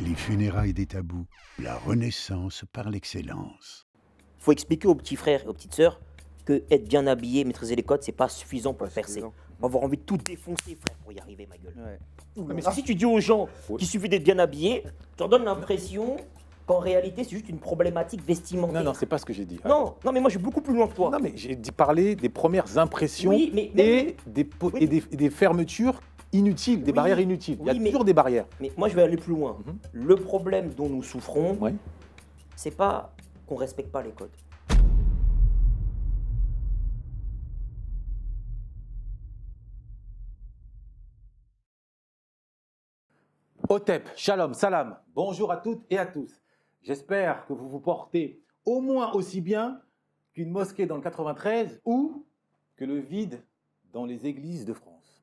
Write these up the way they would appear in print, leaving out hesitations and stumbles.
Les funérailles des tabous, la renaissance par l'excellence. Il faut expliquer aux petits frères et aux petites sœurs que être bien habillé, maîtriser les codes, c'est pas suffisant pour percer. On va avoir envie de tout défoncer, frère, pour y arriver, ma gueule. Ouais. Mais si tu dis aux gens qu'il suffit d'être bien habillé, tu leur donnes l'impression qu'en réalité, c'est juste une problématique vestimentaire. Non, c'est pas ce que j'ai dit. Non, mais moi, je suis beaucoup plus loin que toi. Non, mais j'ai dit parler des premières impressions Oui, mais- et Oui. des fermetures inutiles, des Oui. barrières inutiles. Il y a Oui, mais- toujours des barrières. Mais moi, je vais aller plus loin. Le problème dont nous souffrons, Ouais. c'est pas qu'on respecte pas les codes. Hotep, shalom, salam, bonjour à toutes et à tous. J'espère que vous vous portez au moins aussi bien qu'une mosquée dans le 93 ou que le vide dans les églises de France.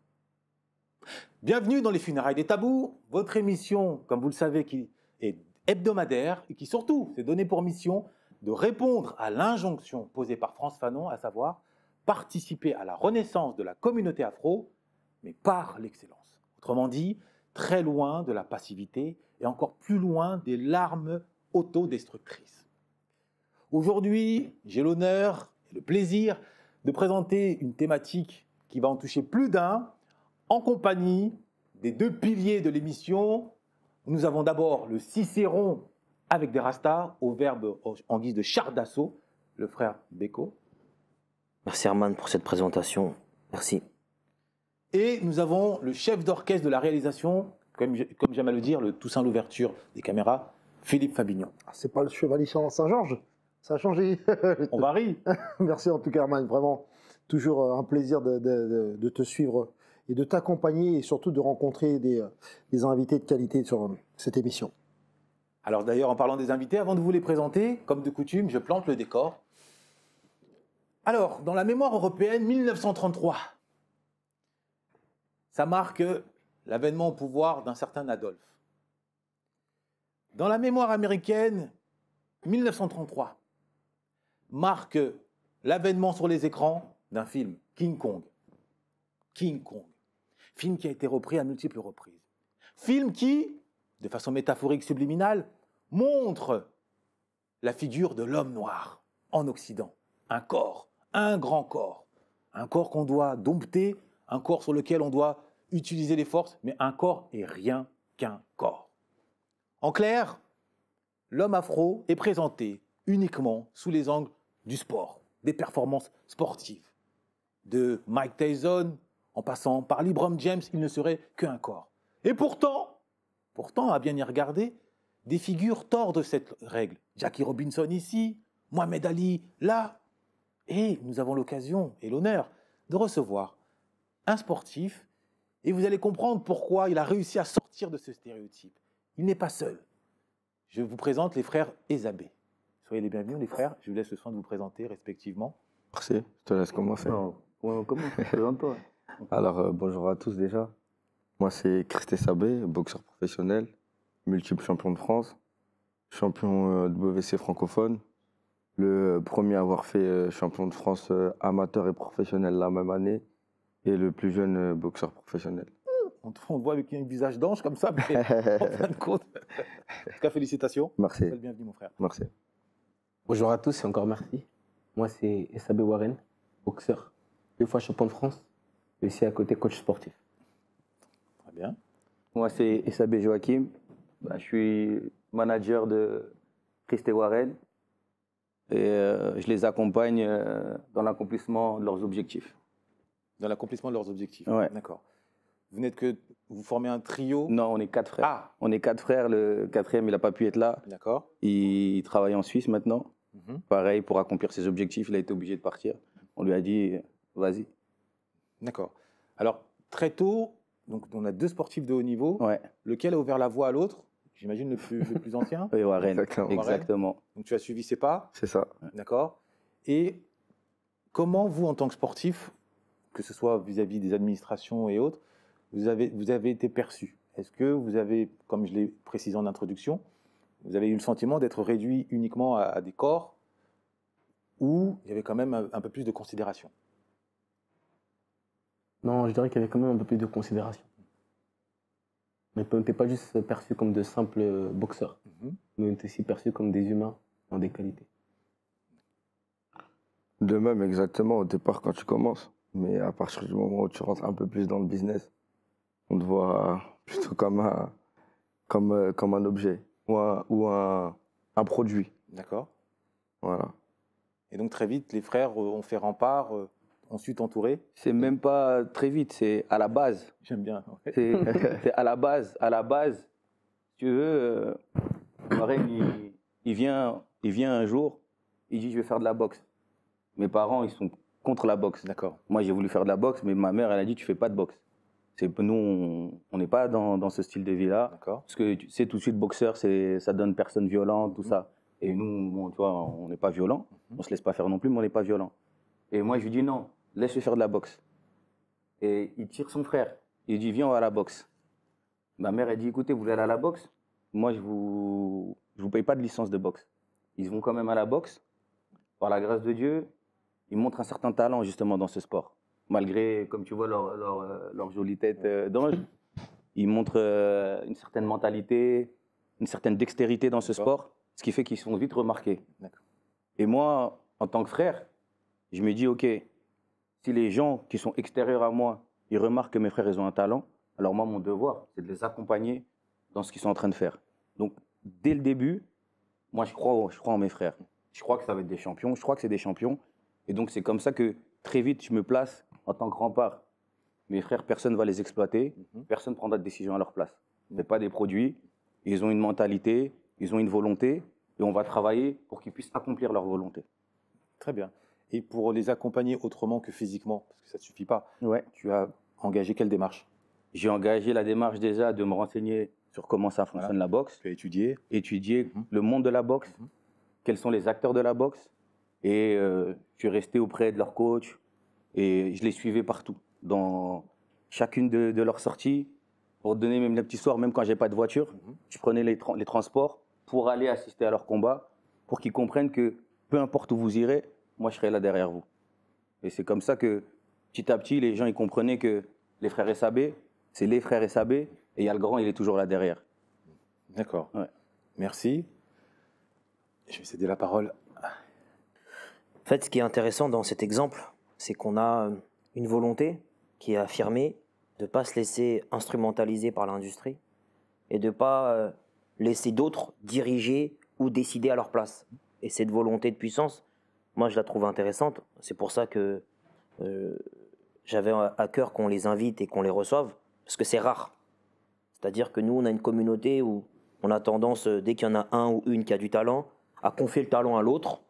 Bienvenue dans les funérailles des tabous, votre émission, comme vous le savez, qui est hebdomadaire et qui surtout s'est donné pour mission de répondre à l'injonction posée par France Fanon, à savoir participer à la renaissance de la communauté afro, mais par l'excellence. Autrement dit, très loin de la passivité et encore plus loin des larmes autodestructrices. Aujourd'hui, j'ai l'honneur et le plaisir de présenter une thématique qui va en toucher plus d'un, en compagnie des deux piliers de l'émission. Nous avons d'abord le Cicéron avec des rastas, au verbe en guise de char d'assaut, le frère Beko. Merci Herman pour cette présentation. Merci. Et nous avons le chef d'orchestre de la réalisation, comme j'aime à le dire, le Toussaint l'ouverture des caméras, Philippe Fabignon. Ah, c'est pas le chevalier Saint-Georges, ça a changé. On varie. Merci en tout cas, Herman, vraiment. Toujours un plaisir de te suivre et de t'accompagner et surtout de rencontrer des invités de qualité sur cette émission. Alors d'ailleurs, en parlant des invités, avant de vous les présenter, comme de coutume, je plante le décor. Alors, dans la mémoire européenne, 1933, ça marque l'avènement au pouvoir d'un certain Adolphe. Dans la mémoire américaine, 1933 marque l'avènement sur les écrans d'un film, King Kong. King Kong. Film qui a été repris à multiples reprises. Film qui, de façon métaphorique subliminale, montre la figure de l'homme noir en Occident. Un corps, un grand corps. Un corps qu'on doit dompter, un corps sur lequel on doit utiliser les forces, mais un corps est rien qu'un corps. En clair, l'homme afro est présenté uniquement sous les angles du sport, des performances sportives. De Mike Tyson, en passant par LeBron James, il ne serait qu'un corps. Et pourtant, à bien y regarder, des figures tordent cette règle. Jackie Robinson ici, Mohamed Ali là. Et nous avons l'occasion et l'honneur de recevoir un sportif, et vous allez comprendre pourquoi il a réussi à sortir de ce stéréotype. Il n'est pas seul. Je vous présente les frères Ezabé. Soyez les bienvenus, les frères. Je vous laisse le soin de vous présenter respectivement. Merci, je te laisse commencer. Non, comment présente-toi. Alors, bonjour à tous déjà. Moi, c'est Christé Sabé, boxeur professionnel, multiple champion de France, champion WC francophone, le premier à avoir fait champion de France amateur et professionnel la même année, et le plus jeune boxeur professionnel. On te voit avec un visage d'ange comme ça, mais en fin de compte. En tout cas, félicitations. Merci. Soyez le bienvenu, mon frère. Merci. Bonjour à tous et encore merci. Moi, c'est Sabé Warren, boxeur, 2 fois champion de France, et aussi à côté coach sportif. Très bien. Moi, c'est Sabé Joachim. Je suis manager de Christé Warren et je les accompagne dans l'accomplissement de leurs objectifs. Dans l'accomplissement de leurs objectifs. Ouais. D'accord. Vous formez un trio. Non, on est 4 frères. Ah, On est 4 frères. Le 4e, il n'a pas pu être là. d'accord. Il travaille en Suisse maintenant. Mhm. Pareil, pour accomplir ses objectifs, il a été obligé de partir. On lui a dit, vas-y. D'accord. Alors, très tôt, donc, on a 2 sportifs de haut niveau. Ouais. Lequel a ouvert la voie à l'autre? J'imagine le plus ancien. Oui, Warren. Exactement. Exactement. Donc, tu as suivi ses pas. C'est ça. D'accord. Et comment, vous, en tant que sportif, que ce soit vis-à-vis des administrations et autres, vous avez été perçu? Est-ce que vous avez, comme je l'ai précisé en introduction, vous avez eu le sentiment d'être réduit uniquement à des corps où il y avait quand même un peu plus de considération? Non, je dirais qu'il y avait quand même un peu plus de considération. Mais on n'était pas juste perçus comme de simples boxeurs, mais on était aussi perçus comme des humains dans des qualités. De même, exactement, au départ, quand tu commences. Mais à partir du moment où tu rentres un peu plus dans le business, on te voit plutôt comme un objet ou un produit. D'accord. Voilà. Et donc très vite, les frères ont fait rempart, ont su t'entourer. C'est même pas très vite, c'est à la base. J'aime bien. Ouais. C'est à la base. À la base, si tu veux, Warren, il vient un jour, il dit je vais faire de la boxe. Mes parents, ils sont contre la boxe. D'accord. Moi, j'ai voulu faire de la boxe, mais ma mère, elle a dit tu fais pas de boxe. Nous, on n'est pas dans ce style de vie-là. D'accord. Parce que tu sais, tout de suite, boxeur, ça donne personne violente, tout ça. Et nous, bon, tu vois, on n'est pas violent. On se laisse pas faire non plus, mais on n'est pas violent. Et moi, je lui dis non, laisse-le faire de la boxe. Et il tire son frère. Il dit viens, on va à la boxe. Ma mère, elle dit écoutez, vous voulez aller à la boxe? Moi, je vous paye pas de licence de boxe. Ils vont quand même à la boxe. Par la grâce de Dieu, ils montrent un certain talent justement dans ce sport. Malgré, comme tu vois, leur jolie tête d'ange, ils montrent une certaine mentalité, une certaine dextérité dans ce sport, ce qui fait qu'ils sont vite remarqués. Et moi, en tant que frère, je me dis, OK, si les gens qui sont extérieurs à moi, ils remarquent que mes frères, ils ont un talent, alors moi, mon devoir, c'est de les accompagner dans ce qu'ils sont en train de faire. Donc, dès le début, moi, je crois en mes frères. Je crois que ça va être des champions, je crois que c'est des champions. Et donc, c'est comme ça que très vite, je me place en tant que rempart. Mes frères, personne ne va les exploiter, personne ne prendra de décision à leur place. Ce n'est pas des produits, ils ont une mentalité, ils ont une volonté, et on va travailler pour qu'ils puissent accomplir leur volonté. Très bien. Et pour les accompagner autrement que physiquement, parce que ça ne suffit pas, Ouais. tu as engagé quelle démarche? J'ai engagé la démarche déjà de me renseigner sur comment ça fonctionne la boxe, Tu as étudié. étudier le monde de la boxe, quels sont les acteurs de la boxe, et je suis resté auprès de leurs coachs, et je les suivais partout, dans chacune de leurs sorties. Pour te donner même la petite histoire, même quand j'ai pas de voiture, je prenais les transports pour aller assister à leurs combats, pour qu'ils comprennent que peu importe où vous irez, moi je serai là derrière vous. Et c'est comme ça que petit à petit, les gens ils comprenaient que les frères Essabé, c'est les frères Essabé, et il y a le grand, il est toujours là derrière. D'accord. Ouais. Merci. Je vais céder la parole. En fait, ce qui est intéressant dans cet exemple, c'est qu'on a une volonté qui est affirmée de ne pas se laisser instrumentaliser par l'industrie et de ne pas laisser d'autres diriger ou décider à leur place. Et cette volonté de puissance, moi, je la trouve intéressante. C'est pour ça que j'avais à cœur qu'on les invite et qu'on les reçoive, parce que c'est rare. C'est-à-dire que nous, on a une communauté où on a tendance, dès qu'il y en a un ou une qui a du talent, à confier le talent à l'autre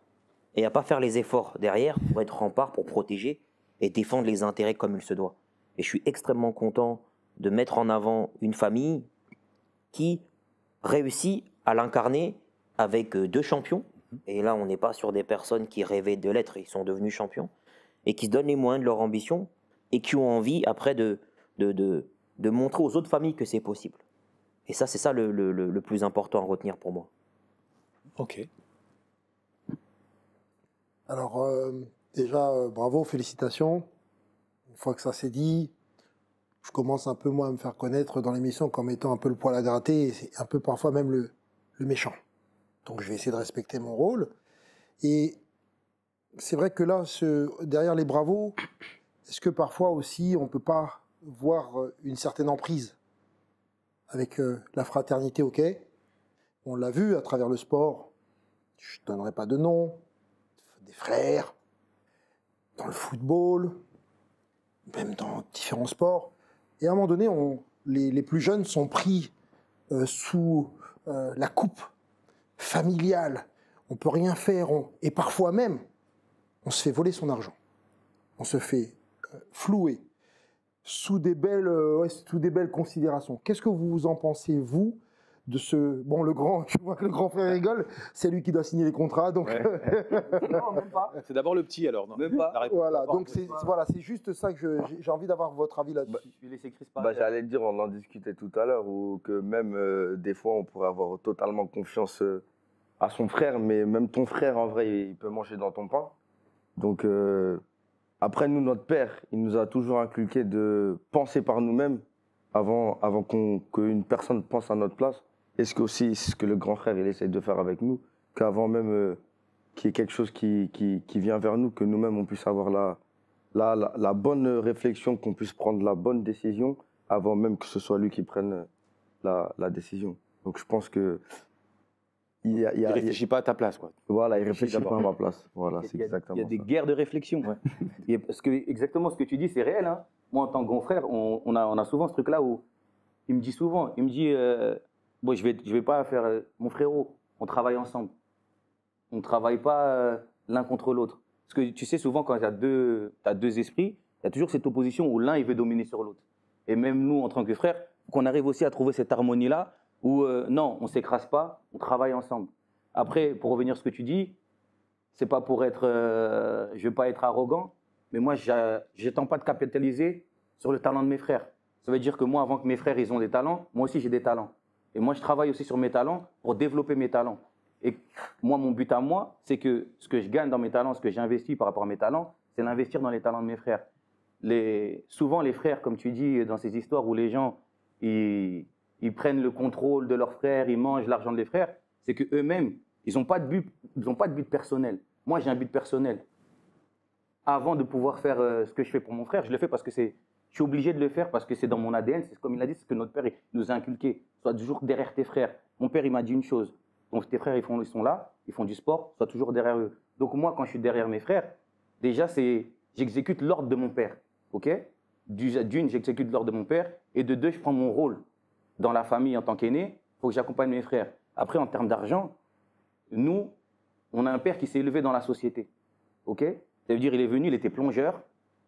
et à pas faire les efforts derrière pour être rempart, pour protéger et défendre les intérêts comme il se doit. Et je suis extrêmement content de mettre en avant une famille qui réussit à l'incarner avec 2 champions. Et là, on n'est pas sur des personnes qui rêvaient de l'être, ils sont devenus champions, et qui se donnent les moyens de leur ambition et qui ont envie après de montrer aux autres familles que c'est possible. Et ça, c'est ça le plus important à retenir pour moi. Ok. Alors, déjà, bravo, félicitations. Une fois que ça s'est dit, je commence un peu, moi, à me faire connaître dans l'émission comme étant un peu le poil à gratter, et c'est un peu parfois même le méchant. Donc, je vais essayer de respecter mon rôle. Et c'est vrai que là, derrière les bravos, est-ce que parfois aussi, on ne peut pas voir une certaine emprise avec la fraternité, ok? On l'a vu à travers le sport, je ne donnerai pas de nom, des frères, dans le football, même dans différents sports. Et à un moment donné, les plus jeunes sont pris sous la coupe familiale. On ne peut rien faire. Et parfois même, on se fait voler son argent. On se fait flouer sous des belles considérations. Qu'est-ce que vous en pensez, vous, de ce... Bon, je vois que le grand frère rigole, c'est lui qui doit signer les contrats, donc... Ouais. Non, même pas. C'est d'abord le petit, alors. Non. Même pas. Voilà, donc c'est juste ça que j'ai envie d'avoir votre avis là-dessus. Je vais laisser Chris parler. J'allais te dire, on en discutait tout à l'heure, ou que même des fois, on pourrait avoir totalement confiance à son frère, mais même ton frère, en vrai, il peut manger dans ton pain. Donc, après, nous, notre père, il nous a toujours inculqué de penser par nous-mêmes avant qu'une personne pense à notre place, est-ce que aussi c'est ce que le grand frère il essaye de faire avec nous, qu'avant même qu'il y ait quelque chose qui vient vers nous, que nous-mêmes on puisse avoir la bonne réflexion, qu'on puisse prendre la bonne décision avant même que ce soit lui qui prenne la décision. Donc je pense que Il réfléchit pas à ta place, quoi. voilà, il réfléchit d'abord. pas à ma place. Voilà, c'est Il y a exactement des ça. guerres de réflexion. Parce que exactement ce que tu dis, c'est réel. Hein. Moi, en tant que grand frère, on a souvent ce truc-là où il me dit souvent, bon, je vais pas faire, mon frérot, on travaille ensemble. On ne travaille pas l'un contre l'autre. Parce que tu sais, souvent, quand tu as deux esprits, il y a toujours cette opposition où l'un, il veut dominer sur l'autre. Et même nous, en tant que frères, qu'on arrive aussi à trouver cette harmonie-là où, non, on ne s'écrase pas, on travaille ensemble. Après, pour revenir à ce que tu dis, c'est pas pour être, je veux pas être arrogant, mais moi, j'attends pas de capitaliser sur le talent de mes frères. Ça veut dire que moi, avant que mes frères, ils ont des talents, moi aussi, j'ai des talents. Et moi, je travaille aussi sur mes talents pour développer mes talents. Et moi, mon but à moi, c'est que ce que je gagne dans mes talents, ce que j'investis par rapport à mes talents, c'est l'investir dans les talents de mes frères. Souvent, les frères, comme tu dis, dans ces histoires où les gens, ils prennent le contrôle de leurs frères, ils mangent l'argent des frères, c'est qu'eux-mêmes, ils n'ont pas de but personnel. Moi, j'ai un but personnel. Avant de pouvoir faire ce que je fais pour mon frère, je le fais parce que je suis obligé de le faire parce que c'est dans mon ADN. C'est comme il a dit, c'est ce que notre père il nous a inculqué. Sois toujours derrière tes frères. Mon père, il m'a dit une chose. Donc tes frères, ils sont là, ils font du sport, sois toujours derrière eux. Donc moi, quand je suis derrière mes frères, déjà, j'exécute l'ordre de mon père. Ok? D'une, j'exécute l'ordre de mon père. Et de deux, je prends mon rôle dans la famille en tant qu'aîné. Il faut que j'accompagne mes frères. Après, en termes d'argent, nous, on a un père qui s'est élevé dans la société. Ok? Ça veut dire il est venu, il était plongeur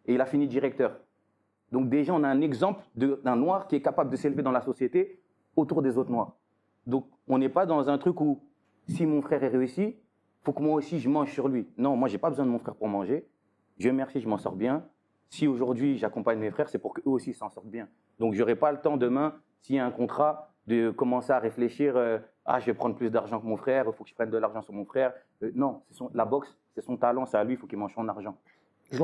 et il a fini directeur. Donc déjà, on a un exemple d'un noir qui est capable de s'élever dans la société autour des autres noirs. Donc on n'est pas dans un truc où si mon frère est réussi, il faut que moi aussi je mange sur lui. Non, moi, je n'ai pas besoin de mon frère pour manger. Dieu merci, je m'en sors bien. Si aujourd'hui j'accompagne mes frères, c'est pour qu'eux aussi s'en sortent bien. Donc je n'aurai pas le temps demain, s'il y a un contrat, de commencer à réfléchir je vais prendre plus d'argent que mon frère, il faut que je prenne de l'argent sur mon frère. Non, la boxe, c'est son talent, c'est à lui, il faut qu'il mange son argent. Je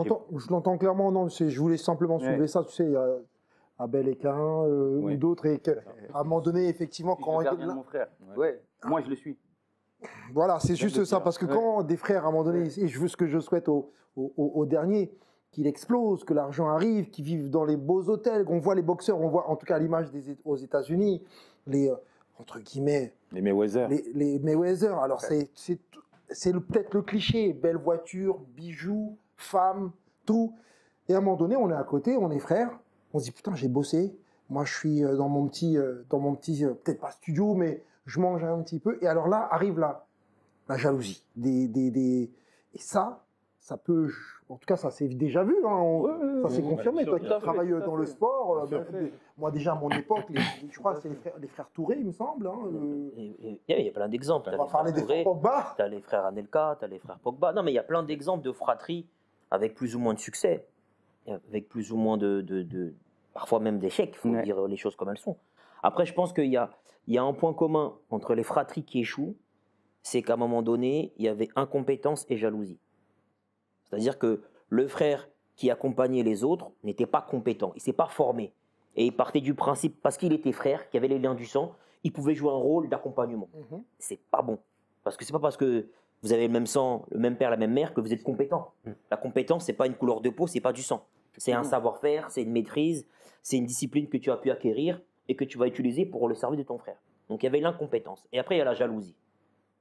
l'entends clairement, non, je voulais simplement soulever ça, tu sais, il y a Abel et Cain ou d'autres, et qu'à un moment donné, effectivement, quand... Je de mon frère. Ouais. Moi, je le suis. Voilà, c'est juste ça, parce que quand des frères, à un moment donné, et je veux ce que je souhaite au dernier, qu'il explose, que l'argent arrive, qu'ils vivent dans les beaux hôtels, qu'on voit les boxeurs, on voit en tout cas à l'image aux États-Unis, les, entre guillemets... Les Mayweather. Les Mayweather, alors c'est peut-être le cliché, belle voiture, bijoux, femme, tout. Et à un moment donné, on est à côté, on est frères, on se dit putain, j'ai bossé, moi je suis dans mon petit peut-être pas studio, mais je mange un petit peu. Et alors là, arrive la jalousie. Et ça peut, en tout cas, ça s'est déjà vu, hein, ça s'est confirmé. Toi qui travailles dans le sport, moi déjà à mon époque, je crois que c'est les frères Touré, il me semble. Hein, il y a plein d'exemples. On va parler des frères Pogba. Tu as les frères Anelka, tu as les frères Pogba. Non, mais il y a plein d'exemples de fratrie avec plus ou moins de succès, avec plus ou moins parfois même d'échecs, il faut dire les choses comme elles sont. Après, je pense qu'il y a un point commun entre les fratries qui échouent, c'est qu'à un moment donné, il y avait incompétence et jalousie. C'est-à-dire que le frère qui accompagnait les autres n'était pas compétent, il ne s'est pas formé. Et il partait du principe, parce qu'il était frère, qu'il y avait les liens du sang, il pouvait jouer un rôle d'accompagnement. C'est pas bon. Parce que c'est pas parce que vous avez le même sang, le même père, la même mère, que vous êtes compétent. La compétence, c'est pas une couleur de peau, c'est pas du sang. C'est un savoir-faire, c'est une maîtrise, c'est une discipline que tu as pu acquérir et que tu vas utiliser pour le service de ton frère. Donc il y avait l'incompétence. Et après, il y a la jalousie.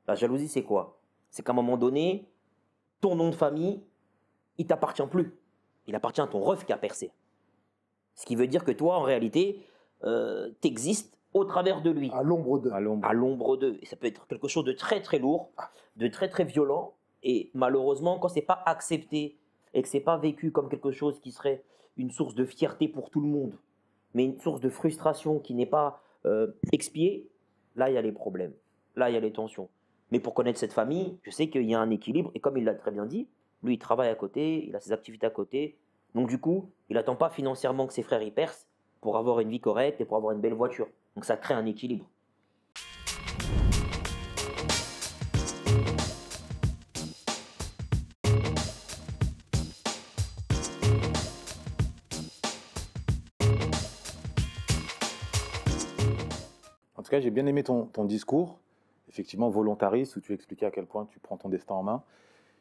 La jalousie, c'est quoi? C'est qu'à un moment donné, ton nom de famille, il t'appartient plus. Il appartient à ton ref qui a percé. Ce qui veut dire que toi, en réalité, t'existes au travers de lui. À l'ombre d'eux. À l'ombre d'eux. Et ça peut être quelque chose de très très lourd, de très très violent. Et malheureusement, quand c'est pas accepté et que c'est pas vécu comme quelque chose qui serait une source de fierté pour tout le monde, mais une source de frustration qui n'est pas expiée, là il y a les problèmes, là il y a les tensions. Mais pour connaître cette famille, je sais qu'il y a un équilibre. Et comme il l'a très bien dit, lui il travaille à côté, il a ses activités à côté. Donc du coup, il n'attend pas financièrement que ses frères y percent pour avoir une vie correcte et pour avoir une belle voiture. Donc ça crée un équilibre. tout cas, j'ai bien aimé ton discours, effectivement volontariste, où tu expliquais à quel point tu prends ton destin en main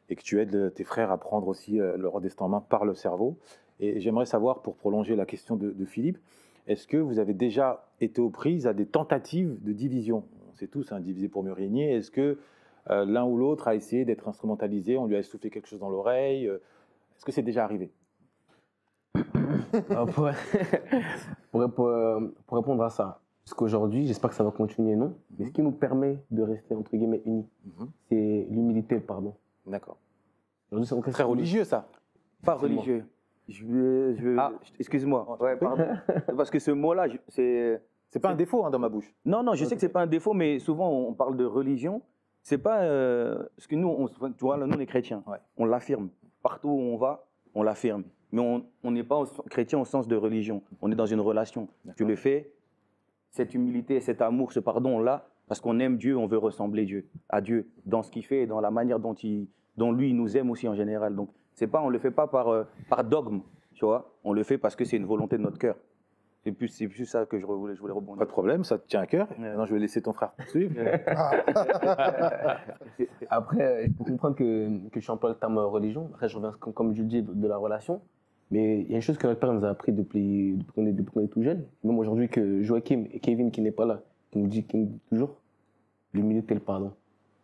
et que tu aides tes frères à prendre aussi leur destin en main par le cerveau. Et j'aimerais savoir, pour prolonger la question de Philippe, est-ce que vous avez déjà été aux prises à des tentatives de division? On sait tous, hein, diviser pour mieux régner. Est-ce que l'un ou l'autre a essayé d'être instrumentalisé, on lui a soufflé quelque chose dans l'oreille? Est-ce que c'est déjà arrivé? pour, pour répondre à ça, parce qu'aujourd'hui, j'espère que ça va continuer, non. Mais ce qui nous permet de rester, entre guillemets, unis, c'est l'humilité, pardon. D'accord. Aujourd'hui, c'est Très religieux, ça. Pas religieux. Excuse-moi. Ouais, pardon. Parce que ce mot-là, C'est pas un défaut, hein, dans ma bouche. Non, non, je sais que c'est pas un défaut, mais souvent on parle de religion. C'est pas ce que nous, tu vois, nous les chrétiens, Ouais. on l'affirme. Partout où on va, on l'affirme. Mais on n'est pas chrétien au sens de religion. On est dans une relation. Tu le fais, cette humilité, cet amour, ce pardon-là, parce qu'on aime Dieu, on veut ressembler à Dieu, dans ce qu'il fait et dans la manière dont lui il nous aime aussi en général. Donc on le fait pas par dogme, tu vois. On le fait parce que c'est une volonté de notre cœur. C'est plus ça que je voulais rebondir. Pas de problème, ça te tient à cœur. Maintenant, je vais laisser ton frère poursuivre. Après, il faut comprendre que je emploie le terme religion. Après, je reviens, comme je le dis, de la relation. Mais il y a une chose que notre père nous a appris depuis qu'on est tout jeune. Même aujourd'hui, que Joachim et Kevin, qui n'est pas là, qui nous dit toujours l'humilité et le pardon.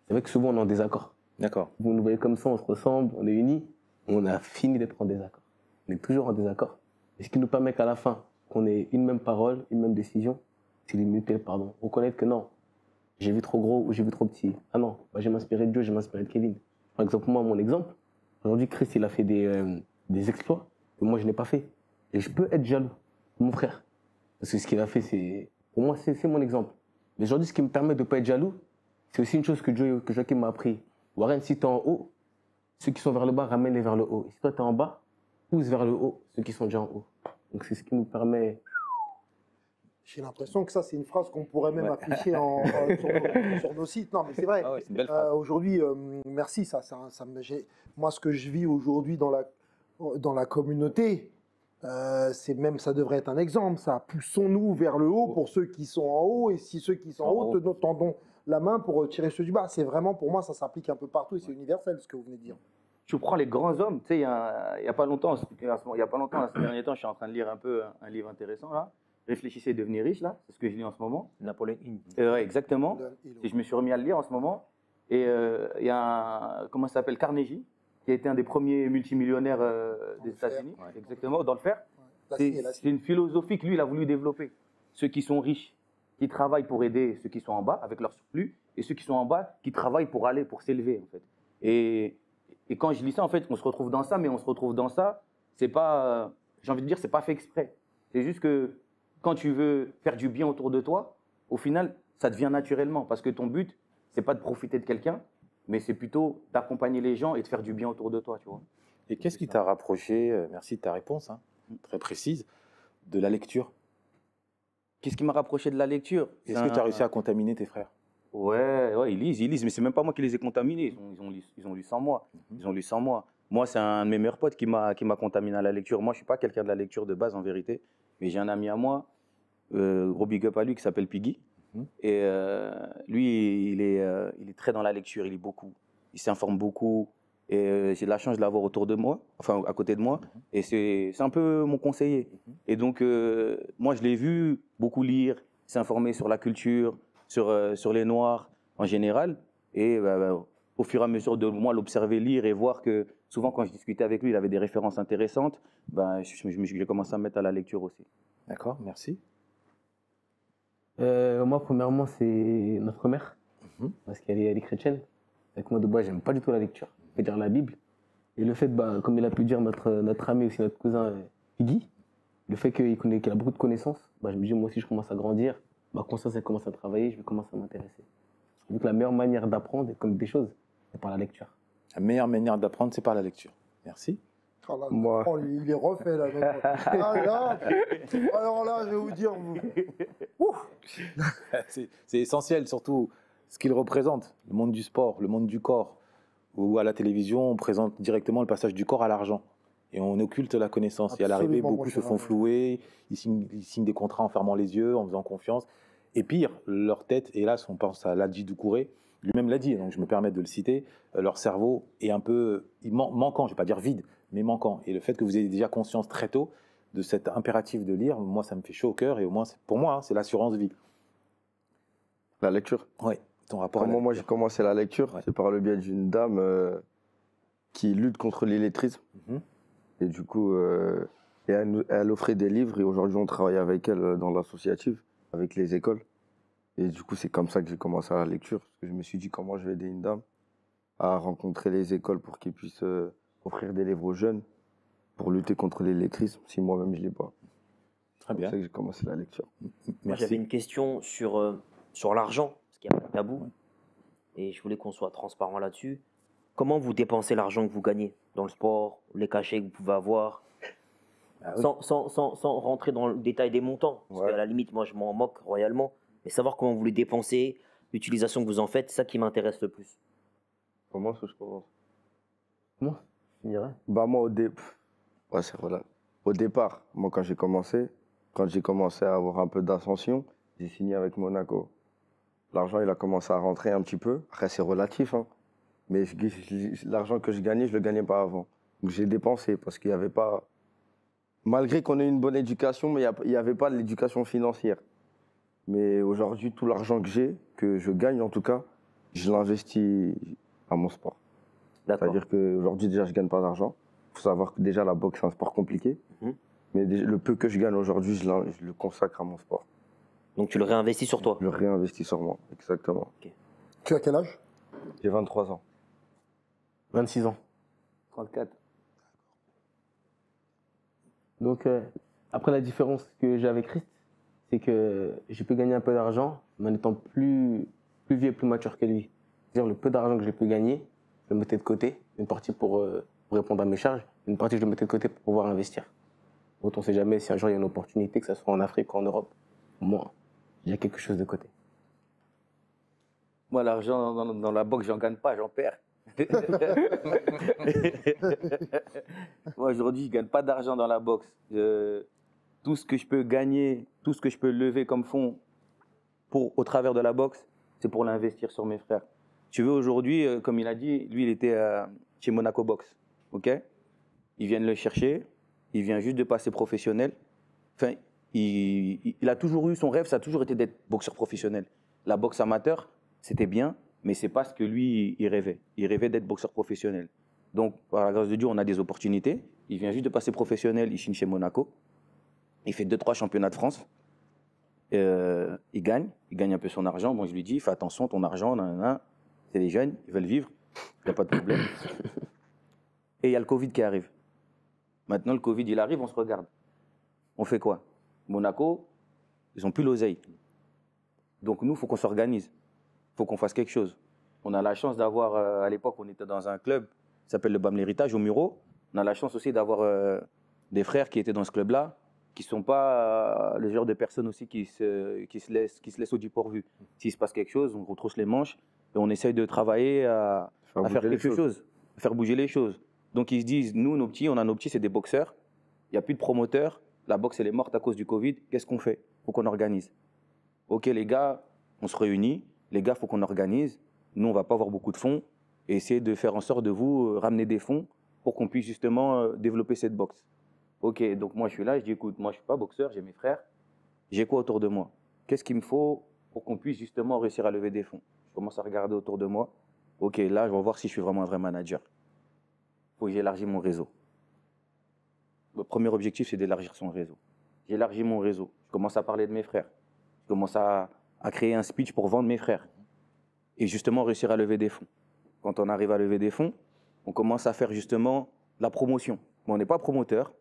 C'est vrai que souvent, on est en désaccord. D'accord. Vous nous voyez comme ça, on se ressemble, on est unis. On a fini d'être en désaccord. On est toujours en désaccord. Et ce qui nous permet qu'à la fin, qu'on ait une même parole, une même décision, c'est l'humilité et le pardon. Reconnaître que non, j'ai vu trop gros ou j'ai vu trop petit. Ah non, moi j'ai m'inspiré de Joe, j'ai m'inspiré de Kevin. Par exemple, moi, mon exemple, aujourd'hui, Chris, il a fait des exploits que moi, je n'ai pas fait. Et je peux être jaloux de mon frère. Parce que ce qu'il a fait, pour moi, c'est mon exemple. Mais aujourd'hui, ce qui me permet de ne pas être jaloux, c'est aussi une chose que Joachim m'a appris. Warren, si tu es en haut, ceux qui sont vers le bas, ramène-les vers le haut. Et si toi, tu es en bas, pousse vers le haut ceux qui sont déjà en haut. Donc, c'est ce qui nous permet... J'ai l'impression que ça, c'est une phrase qu'on pourrait même afficher sur nos sites. Non, mais c'est vrai. Ah ouais, c'est une belle phrase. Aujourd'hui, merci. Moi, ce que je vis aujourd'hui dans la communauté, ça devrait être un exemple. Ça, poussons-nous vers le haut pour ceux qui sont en haut. Et si ceux qui sont en haut, nous tendons la main pour tirer ceux du bas. C'est vraiment, pour moi, ça s'applique un peu partout et c'est universel ce que vous venez de dire. Tu prends les grands hommes, tu sais, il y a pas longtemps, ces derniers temps, je suis en train de lire un peu un livre intéressant là. Réfléchissez et devenez riche là, c'est ce que je lis en ce moment. Napoléon Hill. Ouais, exactement. Et je me suis remis à le lire en ce moment. Et il y a comment ça s'appelle, Carnegie, qui a été un des premiers multimillionnaires des États-Unis, exactement, dans le fer. C'est une philosophie que lui, il a voulu développer. Ceux qui sont riches, qui travaillent pour aider ceux qui sont en bas avec leur surplus, et ceux qui sont en bas, qui travaillent pour s'élever en fait. Et quand je lis ça, en fait, on se retrouve dans ça, mais on se retrouve dans ça, c'est pas, j'ai envie de dire, c'est pas fait exprès. C'est juste que quand tu veux faire du bien autour de toi, au final, ça devient naturellement, parce que ton but, c'est pas de profiter de quelqu'un, mais c'est plutôt d'accompagner les gens et de faire du bien autour de toi, tu vois. Et qu'est-ce qui t'a rapproché, merci de ta réponse, hein, très précise, de la lecture? Qu'est-ce qui m'a rapproché de la lecture? Est-ce que tu as réussi à contaminer tes frères? Ouais, ils lisent, mais c'est même pas moi qui les ai contaminés. Ils ont lu sans moi. Ils ont lu sans moi. Moi, c'est un de mes meilleurs potes qui m'a contaminé à la lecture. Moi, je suis pas quelqu'un de la lecture de base, en vérité. Mais j'ai un ami à moi, gros big up à lui, qui s'appelle Piggy. Et lui, il est très dans la lecture, il lit beaucoup. Il s'informe beaucoup. Et j'ai de la chance de l'avoir autour de moi, enfin à côté de moi. Et c'est un peu mon conseiller. Et donc, moi, je l'ai vu beaucoup lire, s'informer sur la culture, sur les Noirs en général. Et au fur et à mesure de moi l'observer, lire et voir que souvent quand je discutais avec lui, il avait des références intéressantes, j'ai commencé à me mettre à la lecture aussi. D'accord, merci. Moi, premièrement, c'est notre mère, parce qu'elle est chrétienne. Avec moi, de base, j'aime pas du tout la lecture. Je vais dire la Bible. Et le fait, comme il a pu dire notre ami aussi, notre cousin Piggy, le fait qu'il a beaucoup de connaissances, je me dis, moi aussi, je commence à grandir. Ma conscience, elle commence à travailler, je vais commencer à m'intéresser. Donc la meilleure manière d'apprendre, comme des choses, c'est par la lecture. La meilleure manière d'apprendre, c'est par la lecture. Merci. Oh là, Moi. il est refait là. Alors là, je vais vous dire. C'est essentiel, surtout ce qu'il représente, le monde du sport, le monde du corps, où à la télévision, on présente directement le passage du corps à l'argent. Et on occulte la connaissance. Et à l'arrivée, Absolument, beaucoup se font flouer, ils signent des contrats en fermant les yeux, en faisant confiance. Et pire, leur tête, hélas, on pense à Ladji Doucouré, lui-même l'a dit, donc je me permets de le citer, leur cerveau est un peu manquant, je ne vais pas dire vide, mais manquant. Et le fait que vous ayez déjà conscience très tôt de cet impératif de lire, moi, ça me fait chaud au cœur, et au moins, pour moi, hein, c'est l'assurance vie. La lecture. Oui, ton rapport à la Comment moi j'ai lecture. commencé la lecture, Ouais. c'est par le biais d'une dame qui lutte contre l'illettrisme. Mhm. Et du coup, et elle offrait des livres et aujourd'hui on travaille avec elle dans l'associative, avec les écoles. Et du coup, c'est comme ça que j'ai commencé la lecture. Parce que je me suis dit comment je vais aider une dame à rencontrer les écoles pour qu'ils puissent offrir des livres aux jeunes pour lutter contre l'illettrisme si moi-même je ne l'ai pas. Très C'est bien. comme ça que j'ai commencé la lecture. Moi, Merci. j'avais une question sur l'argent, parce qu'il n'y a pas de tabou. Et je voulais qu'on soit transparent là-dessus. Comment vous dépensez l'argent que vous gagnez dans le sport, les cachets que vous pouvez avoir, Ah oui. sans rentrer dans le détail des montants. Parce Ouais. qu'à la limite, moi, je m'en moque royalement. Mais savoir comment vous les dépensez, l'utilisation que vous en faites, c'est ça qui m'intéresse le plus. Comment est-ce que je commence? Comment je dirais? Bah moi ouais, c'est voilà. Au départ, moi quand j'ai commencé à avoir un peu d'ascension, j'ai signé avec Monaco. L'argent il a commencé à rentrer un petit peu. Après c'est relatif, hein. Mais l'argent que je gagnais, je le gagnais pas avant. Donc j'ai dépensé parce qu'il y avait pas. Malgré qu'on ait une bonne éducation, mais il y avait pas l'éducation financière. Mais aujourd'hui, tout l'argent que je gagne en tout cas, je l'investis à mon sport. D'accord. C'est-à-dire qu'aujourd'hui, déjà, je ne gagne pas d'argent. Il faut savoir que déjà, la boxe, c'est un sport compliqué. Mhm. Mais le peu que je gagne aujourd'hui, je le consacre à mon sport. Donc tu le réinvestis sur toi. Je le réinvestis sur moi, exactement. Tu as quel âge? J'ai 23 ans. 26 ans. 34. Donc, après, la différence que j'ai avec Christ, c'est que j'ai pu gagner un peu d'argent, mais en étant plus vieux et plus mature que lui. C'est-à-dire, le peu d'argent que j'ai pu gagner, je le mettais de côté, une partie pour répondre à mes charges, une partie je le mettais de côté pour pouvoir investir. Donc, on ne sait jamais si un jour il y a une opportunité, que ce soit en Afrique ou en Europe. Au moins, il y a quelque chose de côté. Moi, l'argent dans la boxe, j'en gagne pas, j'en perds. Moi, aujourd'hui, je gagne pas d'argent dans la boxe. Tout ce que je peux gagner, tout ce que je peux lever comme fonds au travers de la boxe, c'est pour l'investir sur mes frères. Tu veux, aujourd'hui, comme il a dit, lui, il était chez Monaco Boxe. Ok? Ils viennent le chercher. Il vient juste de passer professionnel. Enfin, il a toujours eu son rêve, ça a toujours été d'être boxeur professionnel. La boxe amateur, c'était bien, mais c'est pas ce que lui, il rêvait. Il rêvait d'être boxeur professionnel. Donc, par la grâce de Dieu, on a des opportunités. Il vient juste de passer professionnel, il signe chez Monaco. Il fait 2-3 championnats de France. Il gagne un peu son argent. Bon, je lui dis, fais attention, ton argent, nanana. C'est les jeunes, ils veulent vivre, il n'y a pas de problème. Et il y a le Covid qui arrive. Maintenant, le Covid, il arrive, on se regarde. On fait quoi? Monaco, ils n'ont plus l'oseille. Donc nous, il faut qu'on s'organise. Il faut qu'on fasse quelque chose. On a la chance d'avoir, à l'époque, on était dans un club qui s'appelle le BAM L'Héritage, au Muro. On a la chance aussi d'avoir des frères qui étaient dans ce club-là, qui ne sont pas le genre de personnes aussi qui se laissent au dépourvu. S'il se passe quelque chose, on retrousse les manches et on essaye de travailler à faire quelque chose, à faire bouger les choses. Donc ils se disent, nous, nos petits, c'est des boxeurs. Il n'y a plus de promoteurs. La boxe, elle est morte à cause du Covid. Qu'est-ce qu'on fait? Il faut qu'on organise. Ok, les gars, on se réunit. Les gars, il faut qu'on organise. Nous, on ne va pas avoir beaucoup de fonds. Et essayer de faire en sorte de vous ramener des fonds pour qu'on puisse justement développer cette boxe. Ok, donc moi, je suis là. Je dis, écoute, moi, je ne suis pas boxeur. J'ai mes frères. J'ai quoi autour de moi? Qu'est-ce qu'il me faut pour qu'on puisse justement réussir à lever des fonds? Je commence à regarder autour de moi. Ok, là, je vais voir si je suis vraiment un vrai manager. Il faut que j'élargisse mon réseau. Le premier objectif, c'est d'élargir son réseau. J'élargis mon réseau. Je commence à parler de mes frères. Je commence à créer un speech pour vendre mes frères. Et justement, réussir à lever des fonds. Quand on arrive à lever des fonds, on commence à faire justement la promotion. Mais on n'est pas promoteur.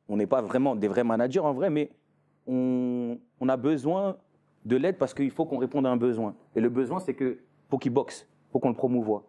On n'est pas vraiment des vrais managers en vrai, mais on a besoin de l'aide parce qu'il faut qu'on réponde à un besoin. Et le besoin, c'est qu'il faut qu'il boxe. Il faut qu'on le promouvoie.